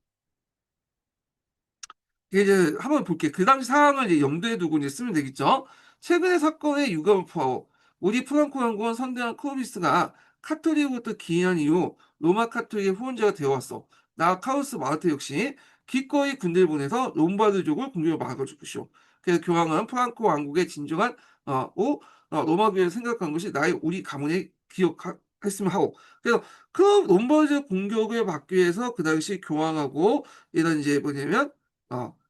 이제 한번 볼게요. 그 당시 상황을 이제 염두에 두고 이제 쓰면 되겠죠. 최근의 사건의 유감을 포함 우리 프랑코 연구원 선대한 클로비스가 카톨릭으로부터 기인한 이후 로마 카톨릭의 후원자가 되어왔어. 나 카우스 마르테 역시 기꺼이 군대를 보내서 롬바르족을 공격을 막아주시오. 그래서 교황은 프랑코 왕국의 진정한 로마 교회를 생각한 것이 나의 우리 가문에 기억했으면 하고 그래서 그 롬바르족 공격을 막기 위해서 그 당시 교황하고 이런 이제 뭐냐면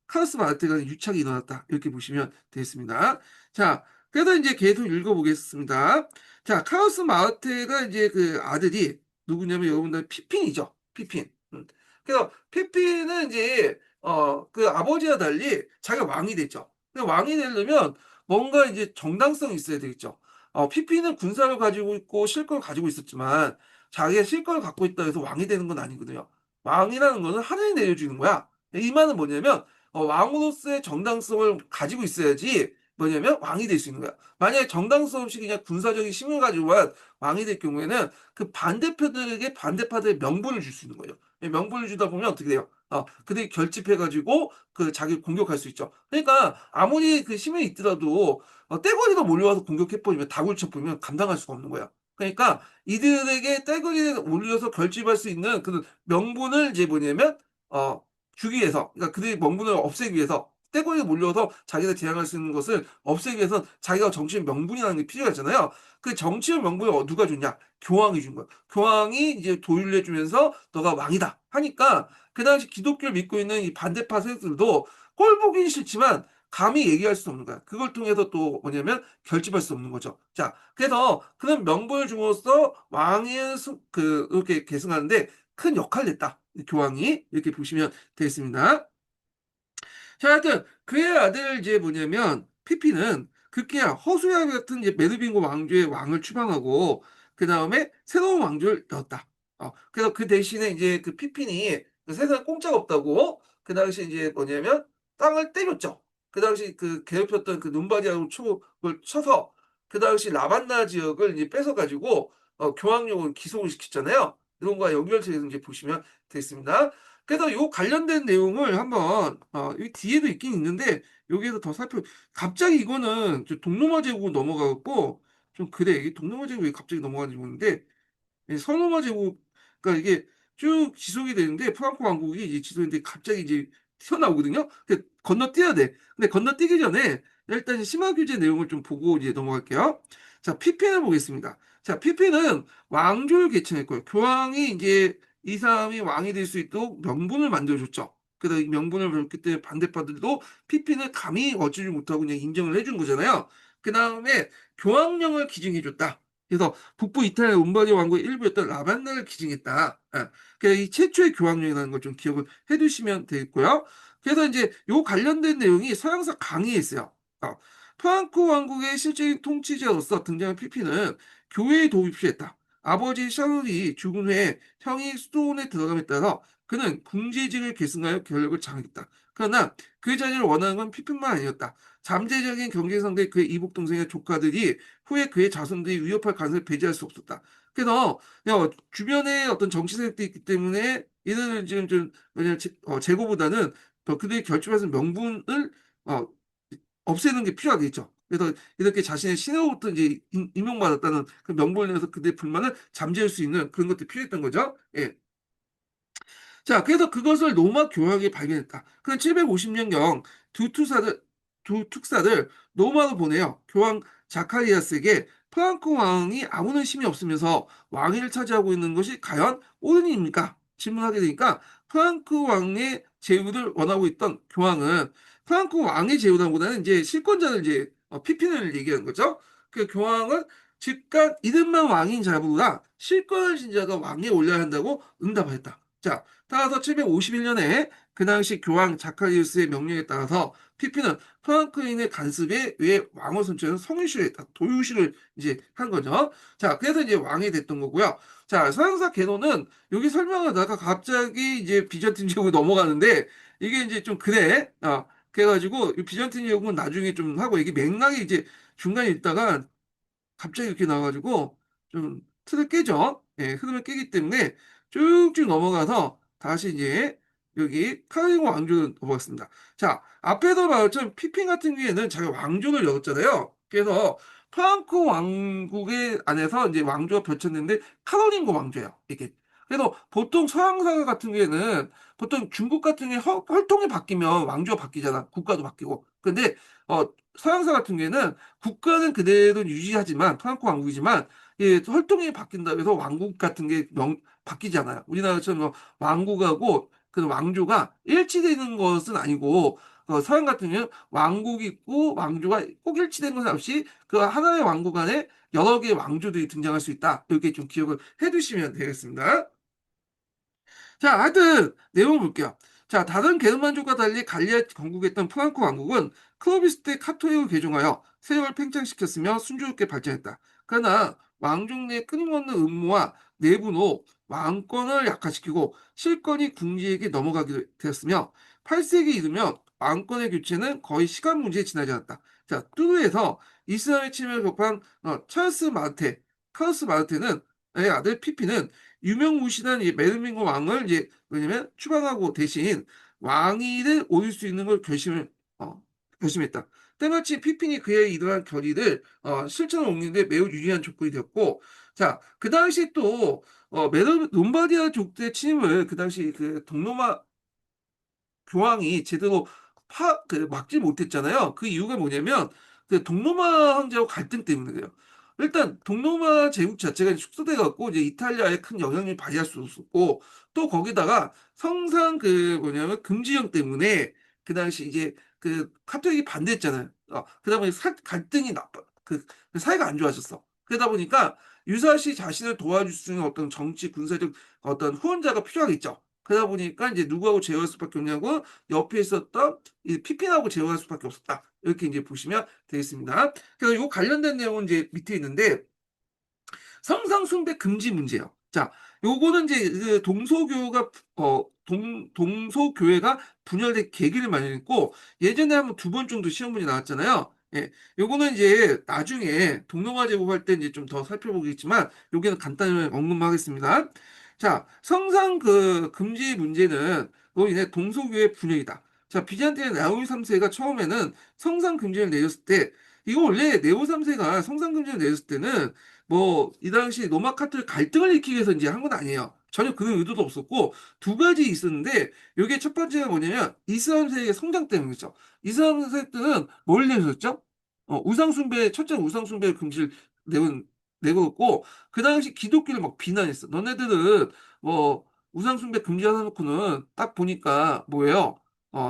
카오스 마르테가 유착이 일어났다. 이렇게 보시면 되겠습니다. 자, 그래서 이제 계속 읽어보겠습니다. 자, 카오스 마르테가 이제 그 아들이 누구냐면 여러분들 피핀이죠. 피핀. 그래서 피핀은 이제 그 아버지와 달리 자기가 왕이 됐죠. 근데 왕이 되려면 뭔가 이제 정당성이 있어야 되겠죠. 피핀은 군사를 가지고 있고 실권을 가지고 있었지만 자기가 실권을 갖고 있다 해서 왕이 되는 건 아니거든요. 왕이라는 거는 하늘이 내려주는 거야. 이 말은 뭐냐면 왕으로서의 정당성을 가지고 있어야지 뭐냐면 왕이 될 수 있는 거야. 만약에 정당성 없이 그냥 군사적인 힘을 가지고만 왕이 될 경우에는 그 반대편들에게 반대파들의 명분을 줄 수 있는 거예요. 명분을 주다 보면 어떻게 돼요? 그들이 결집해가지고 그 자기를 공격할 수 있죠. 그러니까 아무리 그 힘이 있더라도 떼거리가 몰려와서 공격해버리면 다굴 쳐버리면 감당할 수가 없는 거야. 그러니까 이들에게 떼거리에 몰려서 결집할 수 있는 그 명분을 이제 뭐냐면 주기 위해서, 그러니까 그들의 명분을 없애기 위해서, 떼거리에 몰려서 자기가 제한할 수 있는 것을 없애기 위해서 자기가 정치적 명분이라는 게 필요하잖아요. 그 정치적 명분을 누가 줬냐? 교황이 준 거야. 교황이 이제 도율을 해주면서 너가 왕이다 하니까 그 당시 기독교를 믿고 있는 이 반대파 세력들도 꼴 보기 싫지만 감히 얘기할 수 없는 거야. 그걸 통해서 또 뭐냐면 결집할 수 없는 거죠. 자, 그래서 그런 명분을 줌으로써 왕의 이렇게 계승하는데 큰 역할을 했다. 교황이 이렇게 보시면 되겠습니다. 자, 하여튼 그의 아들 이제 뭐냐면 피피는 급기야 허수야 같은 이제 메르빙고 왕조의 왕을 추방하고 그 다음에 새로운 왕조를 넣었다. 그래서 그 대신에 이제 그 피핀이 그 세상에 공짜가 없다고 그 당시 이제 뭐냐면 땅을 때렸죠. 그 당시 그 괴롭혔던 그 눈바디아로 촉을 쳐서 그 당시 라반나 지역을 이제 뺏어가지고 교황령을 기속을 시켰잖아요. 이런 거와 연결돼서 이제 보시면 되겠습니다. 그래서 요 관련된 내용을 한번 이 뒤에도 있긴 있는데 여기에서 더 갑자기 이거는 동로마 제국 넘어가고 좀 그래 이게 동로마 제국이 갑자기 넘어가는지 모르는데 서로마 제국 그러니까 이게 쭉 지속이 되는데 프랑코 왕국이 이제 지속인데 갑자기 이제 튀어나오거든요. 건너뛰어야 돼. 근데 건너뛰기 전에 일단 심화 규제 내용을 좀 보고 이제 넘어갈게요. 자, 피펜을 보겠습니다. 자, 피펜은 왕조를 개최했고요. 교황이 이제 이 사람이 왕이 될 수 있도록 명분을 만들어줬죠. 그래서 이 명분을 배웠기 때문에 반대파들도 피핀을 감히 어찌지 못하고 그냥 인정을 해준 거잖아요. 그 다음에 교황령을 기증해줬다. 그래서 북부 이탈리아 롬바디 왕국의 일부였던 라반나를 기증했다. 예. 그래서 이 최초의 교황령이라는 걸 좀 기억을 해두시면 되겠고요. 그래서 이제 요 관련된 내용이 서양사 강의에 있어요. 어, 프랑크 왕국의 실질적인 통치자로서 등장한 피피는 교회에 도움이 필요했다. 아버지 샤를이 죽은 후에 형이 수도원에 들어감에 따라 그는 궁지직을 계승하여 권력을 장악했다. 그러나 그 자리를 원하는 건 피핀만 아니었다. 잠재적인 경제 상대 그의 이복 동생의 조카들이 후에 그의 자손들이 위협할 가능성을 배제할 수 없었다. 그래서 주변에 어떤 정치 세력도 있기 때문에 이들은 지금 좀 왜냐면 재고보다는 더 그들이 결집해서 명분을 어, 없애는 게 필요하겠죠. 그래서 이렇게 자신의 신하로부터 이제 임명받았다는 그 명분을 내서 그들의 불만을 잠재울 수 있는 그런 것들이 필요했던 거죠. 예. 자, 그래서 그것을 로마 교황이 발견했다. 그는 750년경 두 특사들 로마로 보내요. 교황 자카리아스에게 프랑크 왕이 아무런 힘이 없으면서 왕위를 차지하고 있는 것이 과연 옳은 일입니까? 질문하게 되니까 프랑크 왕의 제후를 원하고 있던 교황은 프랑크 왕의 제후라기보다는 이제 실권자를 이제 피핀을 얘기하는 거죠. 그 교황은 즉각 이름만 왕인 자보다 실권을 진 자가 왕위에 올라야 한다고 응답하였다. 자, 따라서 751년에 그 당시 교황 자카리우스의 명령에 따라서 피피는 프랑클린의 간섭에 의해 왕을 선출해서 성유시를 했다. 도유시를 이제 한 거죠. 자, 그래서 이제 왕이 됐던 거고요. 자, 서양사 개론은 여기 설명하다가 갑자기 이제 비잔틴 제국으로 넘어가는데 이게 이제 좀 그래. 그래가지고 이 비잔틴 제국은 나중에 좀 하고 이게 맥락이 이제 중간에 있다가 갑자기 이렇게 나와가지고 좀 틀을 깨죠. 예, 흐름을 깨기 때문에 쭉쭉 넘어가서 다시 이제 여기 카르디고 왕조를 넘어갔습니다. 자, 앞에서 말했던 피핀 같은 경우에는 자기가 왕조를 열었잖아요. 그래서 프랑크 왕국의 안에서 이제 왕조가 펼쳤는데 카롤린고 왕조예요. 이게. 그래서 보통 서양사 같은 경우에는 보통 중국 같은 경우에 혈통이 바뀌면 왕조가 바뀌잖아. 국가도 바뀌고. 근데 서양사 같은 경우에는 국가는 그대로 유지하지만 프랑크 왕국이지만 예, 혈통이 바뀐다고 해서 왕국 같은 게 바뀌잖아요. 우리나라처럼 왕국하고 그 왕조가 일치되는 것은 아니고 서양 같은 경우는 왕국이 있고 왕조가 꼭 일치된 것은 없이 그 하나의 왕국 안에 여러 개의 왕조들이 등장할 수 있다. 이렇게 좀 기억을 해두시면 되겠습니다. 자, 하여튼 내용을 볼게요. 자, 다른 게르만족과 달리 갈리아 건국했던 프랑크 왕국은 클로비스 때 카토릭을 개종하여 세력을 팽창시켰으며 순조롭게 발전했다. 그러나 왕족 내 끊임없는 음모와 내분으로 왕권을 약화시키고 실권이 궁지에게 넘어가게 되었으며 8세기 이르면 왕권의 교체는 거의 시간 문제에 지나지 않았다. 자, 뚜르에서 이슬람의 침입을 접한 카르스 마르테는 의 아들 피피는 유명무실한 이 메르민고 왕을 이제 왜냐면 추방하고 대신 왕위를 오릴 수 있는 걸 결심했다. 때마침 피핀이 그의 이러한 결의를 실천을 옮기는데 매우 유리한 조건이 되었고, 자, 그 당시 또 롬바디아 족대 침입을 그 당시 그 동로마 교황이 제대로 막지 못했잖아요. 그 이유가 뭐냐면, 그 동로마 황제하고 갈등 때문에 그래요. 일단, 동로마 제국 자체가 축소돼갖고, 이제 이탈리아에 큰 영향을 발휘할 수 없었고, 또 거기다가 성상 뭐냐면 금지령 때문에, 그 당시 이제 카톨릭이 반대했잖아요. 그러다 보니 갈등이 그 사이가 안 좋아졌어. 그러다 보니까 유사시 자신을 도와줄 수 있는 어떤 정치, 군사적 어떤 후원자가 필요하겠죠. 그러다 보니까 이제 누구하고 제어할 수밖에 없냐고 옆에 있었던 이 피핀하고 제어할 수밖에 없었다. 이렇게 이제 보시면 되겠습니다. 그래서 요 관련된 내용은 이제 밑에 있는데 성상 숭배 금지 문제예요. 자, 요거는 이제 그 동소교회가 분열된 계기를 마련했고 예전에 한번 두 번 정도 시험 문제 나왔잖아요. 예, 요거는 이제 나중에 동로마 제국할 때 이제 좀 더 살펴보겠지만 여기는 간단히 언급만 하겠습니다. 자, 성상 금지 문제는 로 인해 동소교회 분열이다. 자, 비잔티의 라울 3세가 처음에는 성상 금지를 내렸을 때 이거 원래 네오 3세가 성상 금지를 내렸을 때는 뭐 이 당시 로마 카톨릭 갈등을 일으키기 위해서 이제 한 건 아니에요. 전혀 그런 의도도 없었고 두 가지 있었는데 이게 첫 번째가 뭐냐면 이슬람 세력의 성장 때문이죠. 이슬람 세력들은 뭘 내셨죠? 첫째 우상 숭배 금지를 내고 내고였고 그 당시 기독교를 막 비난했어. 너네들은 뭐 우상숭배 금지하다 놓고는 딱 보니까 뭐예요?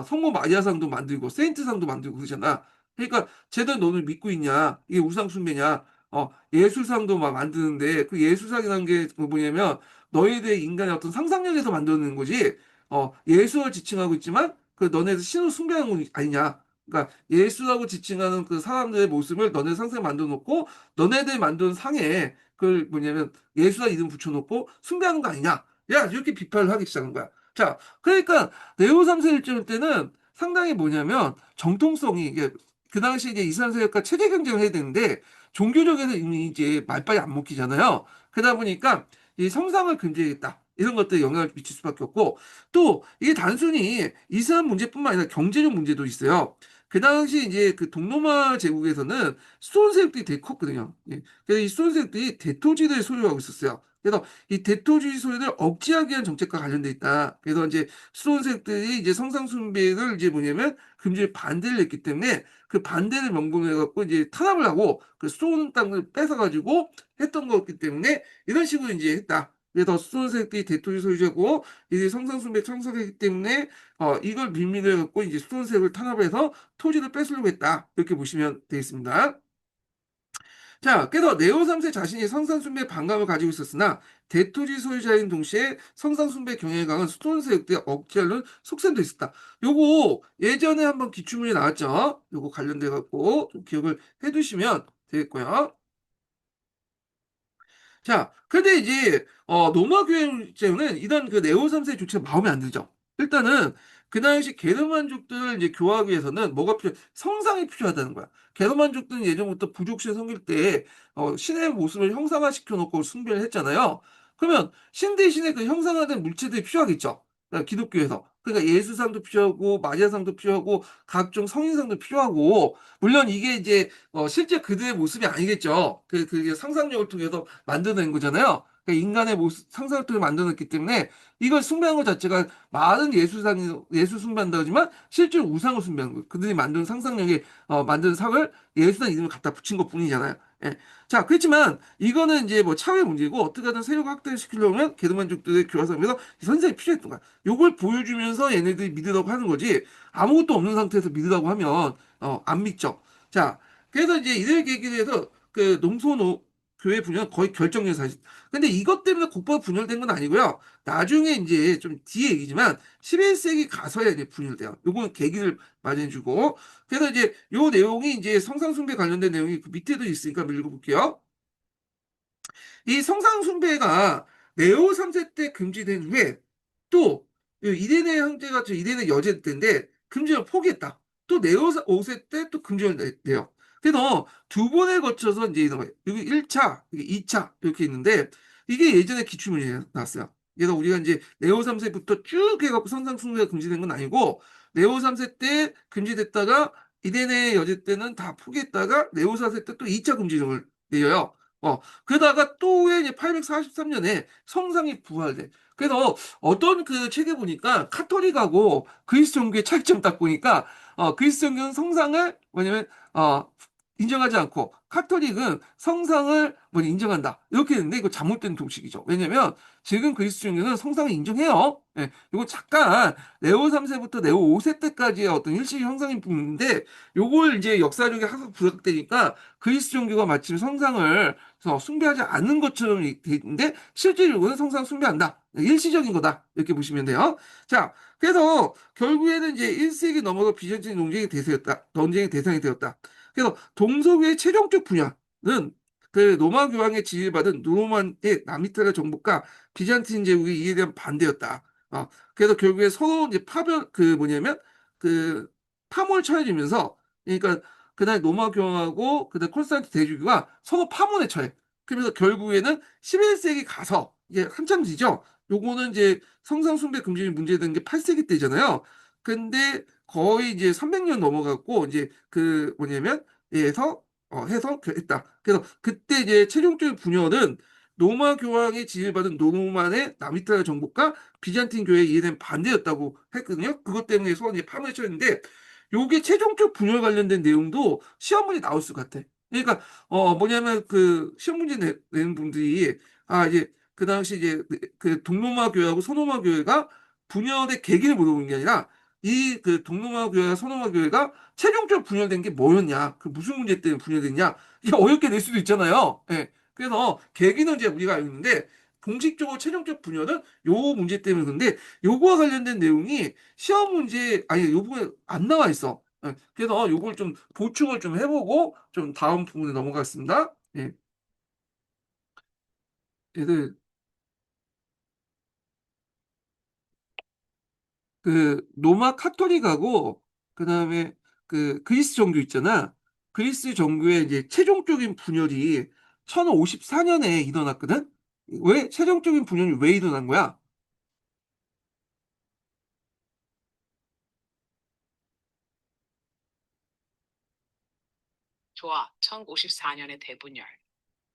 성모 마리아상도 만들고 세인트상도 만들고 그러잖아. 그러니까 쟤들 너는 믿고 있냐? 이게 우상숭배냐? 예술상도 막 만드는데 그 예술상이라는 게 뭐냐면 너희들 인간의 어떤 상상력에서 만드는 거지. 예술을 지칭하고 있지만 그 너네들 신을 숭배하는 거 아니냐? 그러니까 예술하고 지칭하는 그 사람들의 모습을 너네 상상에 만들어 놓고 너네들 만든 상에 그걸 뭐냐면 예술한 이름 붙여놓고 숭배하는 거 아니냐? 야, 이렇게 비판을 하기 시작한 거야. 자, 그러니까 네오 3세 일정 때는 상당히 뭐냐면 정통성이 이게 그 당시 이제 이스라엘 세력과 체제 경쟁을 해야 되는데 종교적에서 이미 이제 말빨이 안 먹히잖아요. 그러다 보니까 이 성상을 금지하겠다. 이런 것들에 영향을 미칠 수밖에 없고 또 이게 단순히 이슬람 문제뿐만 아니라 경제적 문제도 있어요. 그 당시 이제 그 동로마 제국에서는 수돈 세력들이 되게 컸거든요. 예. 그래서 이 수돈 세력들이 대토지를 소유하고 있었어요. 그래서 이 대토주의 소유를 억제하기 위한 정책과 관련돼 있다. 그래서 이제 수돈 세력들이 이제 성상 숭배를 이제 뭐냐면 금지를 반대를 했기 때문에 그 반대를 명분으로 해갖고 이제 탄압을 하고 그 수돈 땅을 뺏어가지고 했던 거였기 때문에 이런 식으로 이제 했다. 그래서 수돈 세력들이 대토주의 소유자고 이제 성상 숭배 청소하기 때문에 이걸 빌미로 해갖고 이제 수돈 세력을 탄압해서 토지를 뺏으려고 했다. 이렇게 보시면 되겠습니다. 자, 그래서 네오 3세 자신이 성상숭배에 반감을 가지고 있었으나 대토지 소유자인 동시에 성상숭배 경영에 강한 수돈세력들의 억제하는 속셈도 있었다. 요거 예전에 한번 기출문제 나왔죠? 요거 관련돼 갖고 좀 기억을 해두시면 되겠고요. 자, 근데 이제 노마 교회제는 이런 그 네오 3세 조치가 마음에 안 들죠. 일단은 그 당시 게르만족들을 이제 교화하기 위해서는 뭐가 필요? 성상이 필요하다는 거야. 게르만족들은 예전부터 부족신 섬길 때 신의 모습을 형상화시켜 놓고 숭배를 했잖아요. 그러면 신 대신에 그 형상화된 물체들이 필요하겠죠. 기독교에서. 그러니까 예수상도 필요하고 마리아상도 필요하고 각종 성인상도 필요하고 물론 이게 이제 실제 그들의 모습이 아니겠죠. 그게 상상력을 통해서 만들어낸 거잖아요. 그러니까 인간의 모습, 상상을 통해 만들어냈기 때문에 이걸 숭배한 것 자체가 말은 예수 숭배한다 하지만 실제로 우상을 숭배한 거예요. 그들이 만든 상상력에 만든 상을 예수란 이름을 갖다 붙인 것 뿐이잖아요. 예. 자, 그렇지만 이거는 이제 뭐 차후의 문제고 어떻게든 세력 확대를 시키려면 게르만족들의 교화상에서 선생이 필요했던 거야. 요걸 보여주면서 얘네들이 믿으라고 하는 거지 아무것도 없는 상태에서 믿으라고 하면 안 믿죠. 자, 그래서 이제 이들 계기로 해서 그 농소노 교회 분열 거의 결정적 사실. 근데 이것 때문에 곧바로 분열된 건 아니고요. 나중에 이제 좀 뒤에 얘기지만 11세기 가서야 이제 분열돼요. 요거는 계기를 마련해주고. 그래서 이제 요 내용이 이제 성상숭배 관련된 내용이 그 밑에도 있으니까 한번 읽어볼게요. 이 성상숭배가 네오 3세 때 금지된 후에 또 이데네 형제가 저 이데네 여제 때인데 금지를 포기했다. 또 네오 5세 때 또 금지를 내요. 그래서 두 번에 거쳐서 이제 이런 거예요. 여기 1차, 여기 2차 이렇게 있는데 이게 예전에 기출문제 나왔어요. 그래서 우리가 이제 네오 3세부터 쭉 해갖고 성상숭배가 금지된 건 아니고 네오 3세 때 금지됐다가 이데네 여제 때는 다 포기했다가 네오 4세 때 또 2차 금지령을 내려요. 그러다가 또 왜 이제 843년에 성상이 부활돼. 그래서 어떤 그 책에 보니까 카톨릭하고 그리스 종교의 차이점 딱 보니까 그리스 종교는 성상을 뭐냐면 인정하지 않고 카톨릭은 성상을 뭐냐 인정한다. 이렇게 했는데 이거 잘못된 동식이죠. 왜냐면 지금 그리스 종교는 성상을 인정해요. 예, 이거 잠깐 네오 3세부터 네오 5세 때까지의 어떤 일시 형상인 뿐인데 요걸 이제 역사적인 학습 부각되니까 그리스 종교가 마침 성상을 숭배하지 않는 것처럼 돼 있는데 실질적으로는 성상 숭배한다. 일시적인 거다. 이렇게 보시면 돼요. 자, 그래서 결국에는 이제 1세기 넘어서 비전적인 논쟁의 대상이 되었다. 그래서 동서교의 최종적 분야는 그 로마 교황의 지휘를 받은 노르만의 남이탈리아 정복과 비잔틴 제국의 이에 대한 반대였다. 그래서 결국에 서로 이제 그 뭐냐면 그 파문을 처해지면서 그러니까 그날 로마 교황하고 그다음 콘스탄틴 대주교가 서로 파문에 처해. 그러면서 결국에는 11세기 가서 이게 한참 뒤죠. 요거는 이제 성상 숭배 금지 문제된 게 8세기 때잖아요. 근데 거의 이제 300년 넘어갔고 이제 그 뭐냐면 해서 했다. 그래서 그때 이제 최종적인 분열은 로마 교황의 지휘를 받은 노르만의 남이탈리아 정복과 비잔틴 교회에 이해된 반대였다고 했거든요. 그것 때문에 서로 이제 파문에 처했는데 요게 최종적 분열 관련된 내용도 시험 문제 나올 것 같아. 그러니까 뭐냐면 그 시험 문제 내는 분들이 이제 그 당시 이제 그 동로마 교회하고 서로마 교회가 분열의 계기를 물어보는 게 아니라 이 그 동로마 교회와 서로마 교회가 최종적으로 분열된 게 뭐였냐, 그 무슨 문제 때문에 분열됐냐, 이게 어렵게 될 수도 있잖아요. 예. 그래서 계기는 이제 우리가 알고 있는데 공식적으로 최종적 분열은 요 문제 때문에. 근데 요거와 관련된 내용이 시험 문제 아니 요 부분에 안 나와 있어. 예. 그래서 요걸 좀 보충을 좀 해보고 좀 다음 부분에 넘어가겠습니다. 예. 얘들 그 로마 카톨릭하고 그다음에 그 그리스 정교 있잖아. 그리스 정교의 이제 최종적인 분열이 1054년에 일어났거든. 왜 최종적인 분열이 왜 일어난 거야? 좋아. 1054년의 대분열.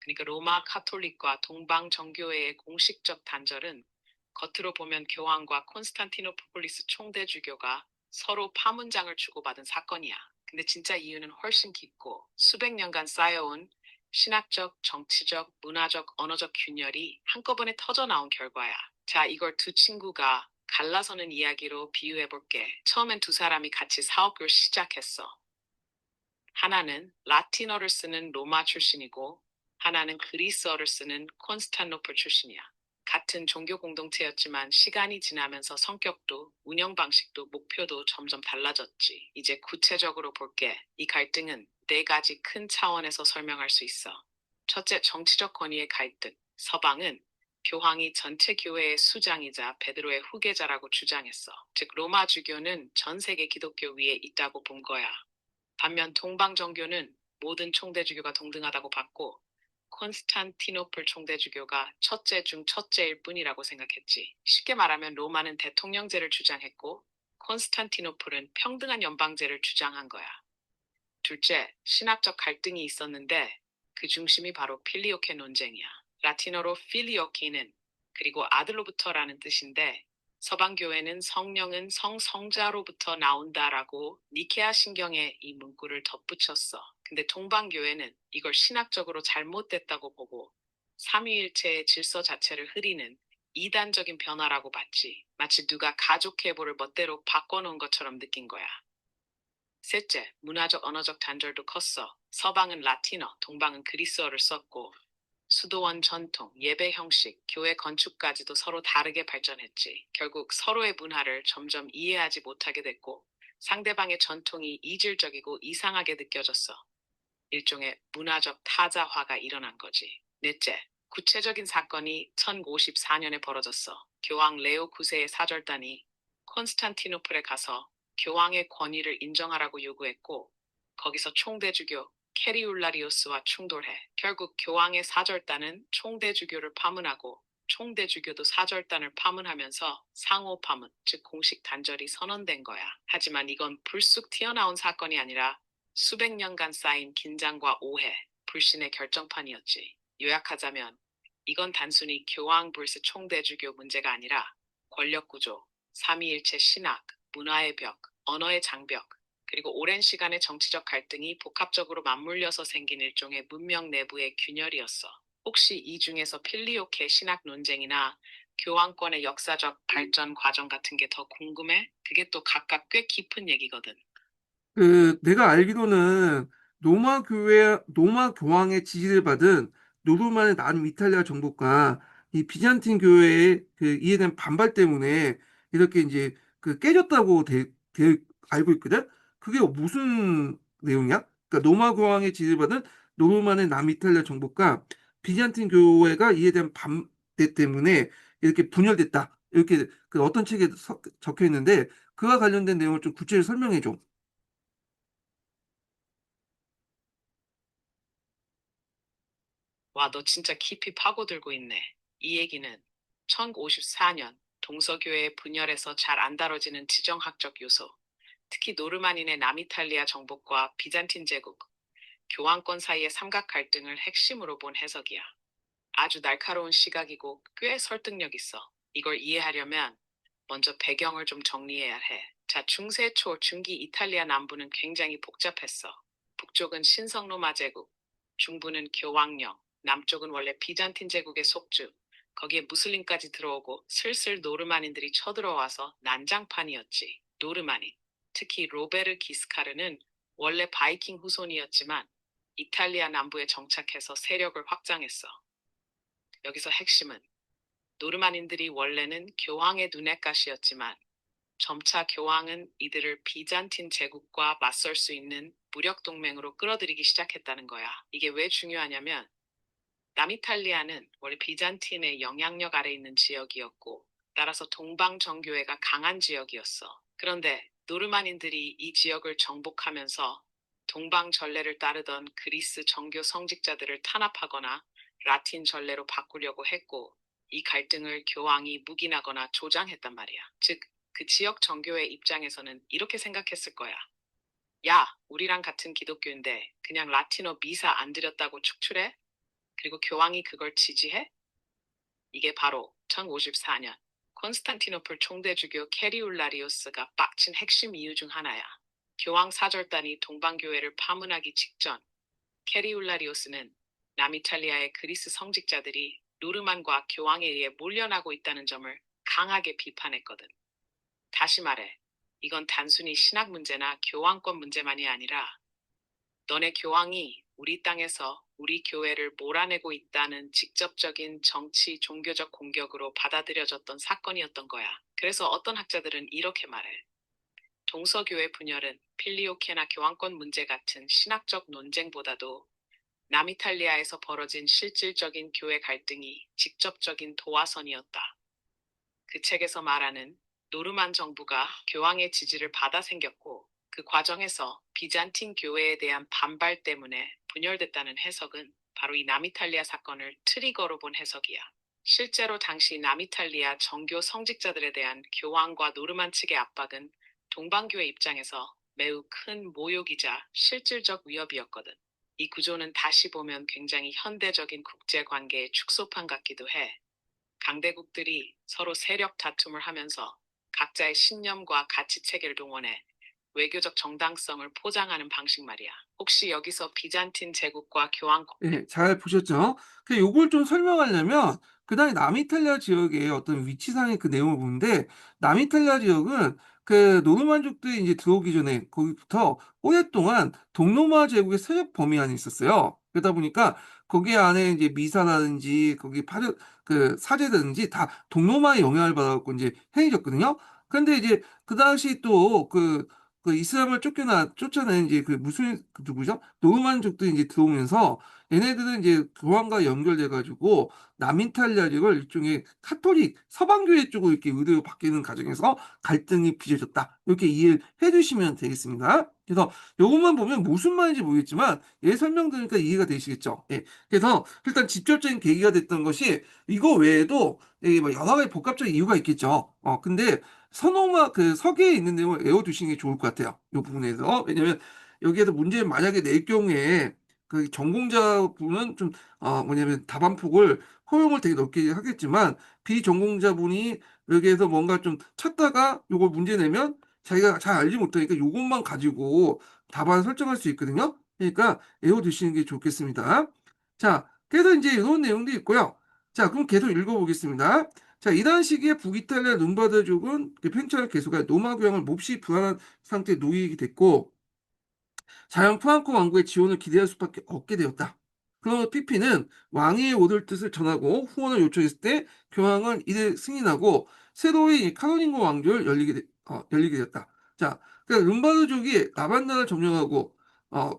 그러니까 로마 카톨릭과 동방 정교회의 공식적 단절은 겉으로 보면 교황과 콘스탄티노폴리스 총대주교가 서로 파문장을 주고받은 사건이야. 근데 진짜 이유는 훨씬 깊고 수백 년간 쌓여온 신학적, 정치적, 문화적, 언어적 균열이 한꺼번에 터져 나온 결과야. 자, 이걸 두 친구가 갈라서는 이야기로 비유해 볼게. 처음엔 두 사람이 같이 사업을 시작했어. 하나는 라틴어를 쓰는 로마 출신이고 하나는 그리스어를 쓰는 콘스탄노플 출신이야. 같은 종교 공동체였지만 시간이 지나면서 성격도 운영 방식도 목표도 점점 달라졌지. 이제 구체적으로 볼게. 이 갈등은 네 가지 큰 차원에서 설명할 수 있어. 첫째, 정치적 권위의 갈등. 서방은 교황이 전체 교회의 수장이자 베드로의 후계자라고 주장했어. 즉 로마 주교는 전 세계 기독교 위에 있다고 본 거야. 반면 동방정교는 모든 총대주교가 동등하다고 봤고 콘스탄티노플 총대주교가 첫째 중 첫째일 뿐이라고 생각했지. 쉽게 말하면 로마는 대통령제를 주장했고 콘스탄티노플은 평등한 연방제를 주장한 거야. 둘째, 신학적 갈등이 있었는데 그 중심이 바로 필리오케 논쟁이야. 라틴어로 필리오케는 그리고 아들로부터라는 뜻인데 서방교회는 성령은 성자로부터 나온다라고 니케아 신경에 이 문구를 덧붙였어. 근데 동방교회는 이걸 신학적으로 잘못됐다고 보고 삼위일체의 질서 자체를 흐리는 이단적인 변화라고 봤지. 마치 누가 가족 계보를 멋대로 바꿔놓은 것처럼 느낀 거야. 셋째, 문화적 언어적 단절도 컸어. 서방은 라틴어, 동방은 그리스어를 썼고 수도원 전통, 예배 형식, 교회 건축까지도 서로 다르게 발전했지. 결국 서로의 문화를 점점 이해하지 못하게 됐고 상대방의 전통이 이질적이고 이상하게 느껴졌어. 일종의 문화적 타자화가 일어난 거지. 넷째, 구체적인 사건이 1054년에 벌어졌어. 교황 레오 9세의 사절단이 콘스탄티노플에 가서 교황의 권위를 인정하라고 요구했고 거기서 총대주교 케리울라리오스와 충돌해. 결국 교황의 사절단은 총대주교를 파문하고 총대주교도 사절단을 파문하면서 상호 파문, 즉 공식 단절이 선언된 거야. 하지만 이건 불쑥 튀어나온 사건이 아니라 수백 년간 쌓인 긴장과 오해, 불신의 결정판이었지. 요약하자면 이건 단순히 교황 vs 총대주교 문제가 아니라 권력구조, 삼위일체 신학, 문화의 벽, 언어의 장벽, 그리고 오랜 시간의 정치적 갈등이 복합적으로 맞물려서 생긴 일종의 문명 내부의 균열이었어. 혹시 이 중에서 필리오케 신학 논쟁이나 교황권의 역사적 발전 과정 같은 게 더 궁금해? 그게 또 각각 꽤 깊은 얘기거든. 그 내가 알기로는 로마 교황의 지지를 받은 노르만의 나름 이탈리아 정복과 이 비잔틴 교회의 그 이에 대한 반발 때문에 이렇게 이제 그 깨졌다고 알고 있거든. 그게 무슨 내용이야? 그러니까 로마 교황의 지지를 받은 노르만의 남이탈리아 정복과 비잔틴 교회가 이에 대한 반대 때문에 이렇게 분열됐다. 이렇게 그 어떤 책에 적혀 있는데 그와 관련된 내용을 좀 구체적으로 설명해 줘. 와, 너 진짜 깊이 파고들고 있네. 이 얘기는 1054년 동서교회의 분열에서 잘 안 다뤄지는 지정학적 요소, 특히 노르만인의 남이탈리아 정복과 비잔틴 제국, 교황권 사이의 삼각 갈등을 핵심으로 본 해석이야. 아주 날카로운 시각이고 꽤 설득력 있어. 이걸 이해하려면 먼저 배경을 좀 정리해야 해. 자, 중세 초 중기 이탈리아 남부는 굉장히 복잡했어. 북쪽은 신성 로마 제국, 중부는 교황령, 남쪽은 원래 비잔틴 제국의 속주. 거기에 무슬림까지 들어오고 슬슬 노르만인들이 쳐들어와서 난장판이었지. 노르만인, 특히 로베르 기스카르는 원래 바이킹 후손이었지만 이탈리아 남부에 정착해서 세력을 확장했어. 여기서 핵심은 노르만인들이 원래는 교황의 눈엣 가시였지만 점차 교황은 이들을 비잔틴 제국과 맞설 수 있는 무력 동맹으로 끌어들이기 시작했다는 거야. 이게 왜 중요하냐면 남이탈리아는 원래 비잔틴의 영향력 아래 있는 지역이었고 따라서 동방 정교회가 강한 지역이었어. 그런데 노르만인들이 이 지역을 정복하면서 동방 전례를 따르던 그리스 정교 성직자들을 탄압하거나 라틴 전례로 바꾸려고 했고 이 갈등을 교황이 묵인하거나 조장했단 말이야. 즉, 그 지역 정교회 입장에서는 이렇게 생각했을 거야. 야, 우리랑 같은 기독교인데 그냥 라틴어 미사 안 드렸다고 축출해? 그리고 교황이 그걸 지지해? 이게 바로 1054년 콘스탄티노플 총대주교 케리울라리오스가 빡친 핵심 이유 중 하나야. 교황 사절단이 동방교회를 파문하기 직전 케리울라리오스는 남이탈리아의 그리스 성직자들이 노르만과 교황에 의해 몰려나고 있다는 점을 강하게 비판했거든. 다시 말해, 이건 단순히 신학 문제나 교황권 문제만이 아니라 너네 교황이 우리 땅에서 우리 교회를 몰아내고 있다는 직접적인 정치, 종교적 공격으로 받아들여졌던 사건이었던 거야. 그래서 어떤 학자들은 이렇게 말해. 동서교회 분열은 필리오케나 교황권 문제 같은 신학적 논쟁보다도 남이탈리아에서 벌어진 실질적인 교회 갈등이 직접적인 도화선이었다. 그 책에서 말하는 노르만 정부가 교황의 지지를 받아 생겼고 그 과정에서 비잔틴 교회에 대한 반발 때문에 분열됐다는 해석은 바로 이 남이탈리아 사건을 트리거로 본 해석이야. 실제로 당시 남이탈리아 정교 성직자들에 대한 교황과 노르만 측의 압박은 동방교회 입장에서 매우 큰 모욕이자 실질적 위협이었거든. 이 구조는 다시 보면 굉장히 현대적인 국제관계의 축소판 같기도 해. 강대국들이 서로 세력 다툼을 하면서 각자의 신념과 가치 체계를 동원해 외교적 정당성을 포장하는 방식 말이야. 혹시 여기서 비잔틴 제국과 교황 예, 잘 보셨죠? 요걸 좀 설명하려면 그다음에 남이탈리아 지역의 어떤 위치상의 그 내용을 보는데 남이탈리아 지역은 그 노르만족들이 이제 들어오기 전에 거기부터 오랫동안 동로마 제국의 세력 범위 안에 있었어요. 그러다 보니까 거기 안에 이제 미사라든지 거기 파르 그 사제라든지 다 동로마의 영향을 받아갖고 이제 행해졌거든요. 그런데 이제 그 당시 또 그 이슬람을 쫓아낸 이제 그 무슬림 그 누구죠? 노르만족들이 이제 들어오면서 얘네들은 이제 교황과 연결돼 가지고 남이탈리아 지역을 일종의 카톨릭 서방교회 쪽으로 이렇게 의대로 바뀌는 과정에서 갈등이 빚어졌다. 이렇게 이해를 해 주시면 되겠습니다. 그래서 요것만 보면 무슨 말인지 모르겠지만 얘 설명 들으니까 이해가 되시겠죠? 예. 그래서 일단 직접적인 계기가 됐던 것이 이거 외에도 뭐 여러 가지 복합적인 이유가 있겠죠. 근데 선호마 그 서기에 있는 내용을 외워두시는 게 좋을 것 같아요. 이 부분에서. 왜냐면 여기에서 문제 만약에 낼 경우에 그 전공자분은 좀 뭐냐면 답안폭을 허용을 되게 넓게 하겠지만 비전공자분이 여기에서 뭔가 좀 찾다가 요걸 문제 내면 자기가 잘 알지 못하니까 요것만 가지고 답안 설정할 수 있거든요. 그러니까 외워두시는 게 좋겠습니다. 자, 그래서 이제 이런 내용도 있고요. 자, 그럼 계속 읽어보겠습니다. 자, 이러한 시기에 북이탈리아 룸바르족은 그 팽창을 계속하여 로마 교황을 몹시 불안한 상태에 놓이게 됐고 자연 프랑코 왕국의 지원을 기대할 수밖에 없게 되었다. 그러나 피피는 왕위에 오를 뜻을 전하고 후원을 요청했을 때 교황은 이를 승인하고 새로이 이 카로lin고 왕조를 열리게 되었다. 자, 그러니까 룸바르족이 나반나를 점령하고 어,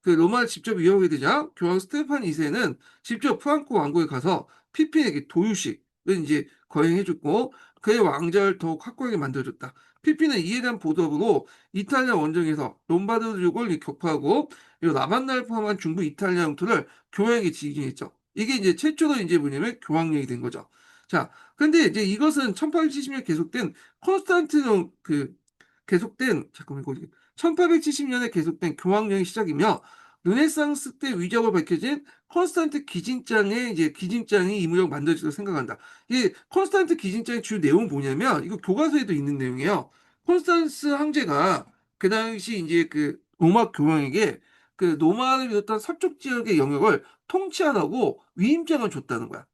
그 로마를 직접 위협하게 되자 교황 스테판 2세는 직접 프랑코 왕국에 가서 피핀에게 도유식을 이제 거행해줬고 그의 왕좌를 더욱 확고하게 만들어줬다. 피핀은 이에 대한 보답으로 이탈리아 원정에서 롬바르족을 격파하고 이 라반나를 포함한 중부 이탈리아 영토를 교황에게 지휘했죠. 이게 이제 최초로 이제 뭐냐면 교황령이 된 거죠. 자, 근데 이제 이것은 1870년 계속된 콘스탄티노 잠깐만 이거 1870년에 계속된 교황령의 시작이며 르네상스 때 위적으로 밝혀진 콘스탄트 기진장의 이제 기진장이 이 무렵 만들어졌다고 생각한다. 이 콘스탄트 기진장의 주 내용은 뭐냐면 이거 교과서에도 있는 내용이에요. 콘스탄스 황제가 그 당시 이제 그 로마 교황에게 그 로마를 비롯한 서쪽 지역의 영역을 통치하라고 위임장을 줬다는 거야.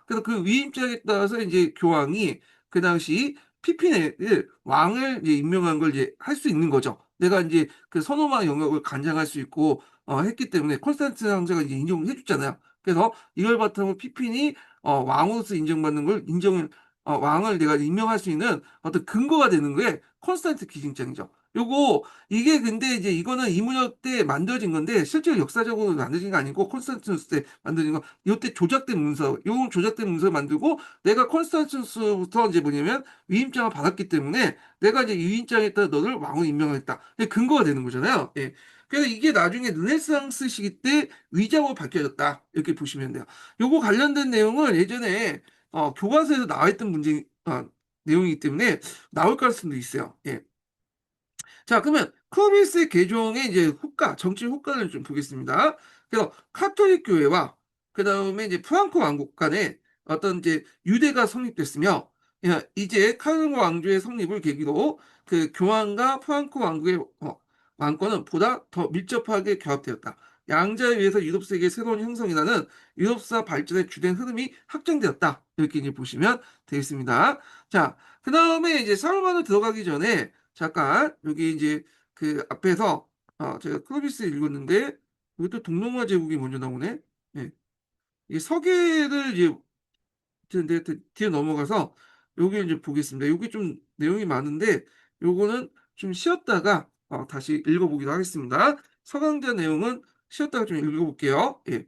그래서 그 위임장에 따라서 이제 교황이 그 당시 피피네를 왕을 이제 임명한 걸 이제 할 수 있는 거죠. 내가 이제 그 서노마 영역을 관장할 수 있고 했기 때문에 콘스탄틴 황제가 이제 인정을 해줬잖아요. 그래서 이걸 바탕으로 피핀이 왕으로서 인정받는 걸 왕을 내가 임명할 수 있는 어떤 근거가 되는 게 콘스탄틴 기증장이죠. 이게 근데 이제 이거는 이문혁 때 만들어진 건데 실제로 역사적으로 만들어진 거 아니고 콘스탄티누스 때 만들어진 거. 이때 조작된 문서, 요 조작된 문서 만들고 내가 콘스탄티누스부터 이제 뭐냐면 위임장을 받았기 때문에 내가 이제 이 위임장에 따라 너를 왕으로 임명했다. 이게 근거가 되는 거잖아요. 예. 그래서 이게 나중에 르네상스 시기 때 위자로 밝혀졌다. 이렇게 보시면 돼요. 요거 관련된 내용은 예전에 교과서에서 나와 있던 내용이기 때문에 나올 가능성도 있어요. 예. 자, 그러면 클로비스의 개종의 이제 정치 효과를 좀 보겠습니다. 그래서 카톨릭 교회와 그 다음에 이제 프랑코 왕국 간에 어떤 이제 유대가 성립됐으며, 이제 카톨릭 왕조의 성립을 계기로 그 교황과 프랑코 왕국의 왕권은 보다 더 밀접하게 결합되었다. 양자에 의해서 유럽 세계의 새로운 형성이라는 유럽사 발전의 주된 흐름이 확정되었다. 이렇게 이제 보시면 되겠습니다. 자, 그 다음에 이제 사로만으로 들어가기 전에 잠깐 여기 이제 그 앞에서 제가 클로비스 읽었는데 여기 또 동로마 제국이 먼저 나오네. 예. 이 서계를 이제 뒤에 넘어가서 여기 이제 보겠습니다. 여기 좀 내용이 많은데 요거는 좀 쉬었다가 다시 읽어보기로 하겠습니다. 서강대 내용은 쉬었다가 좀 읽어볼게요. 예.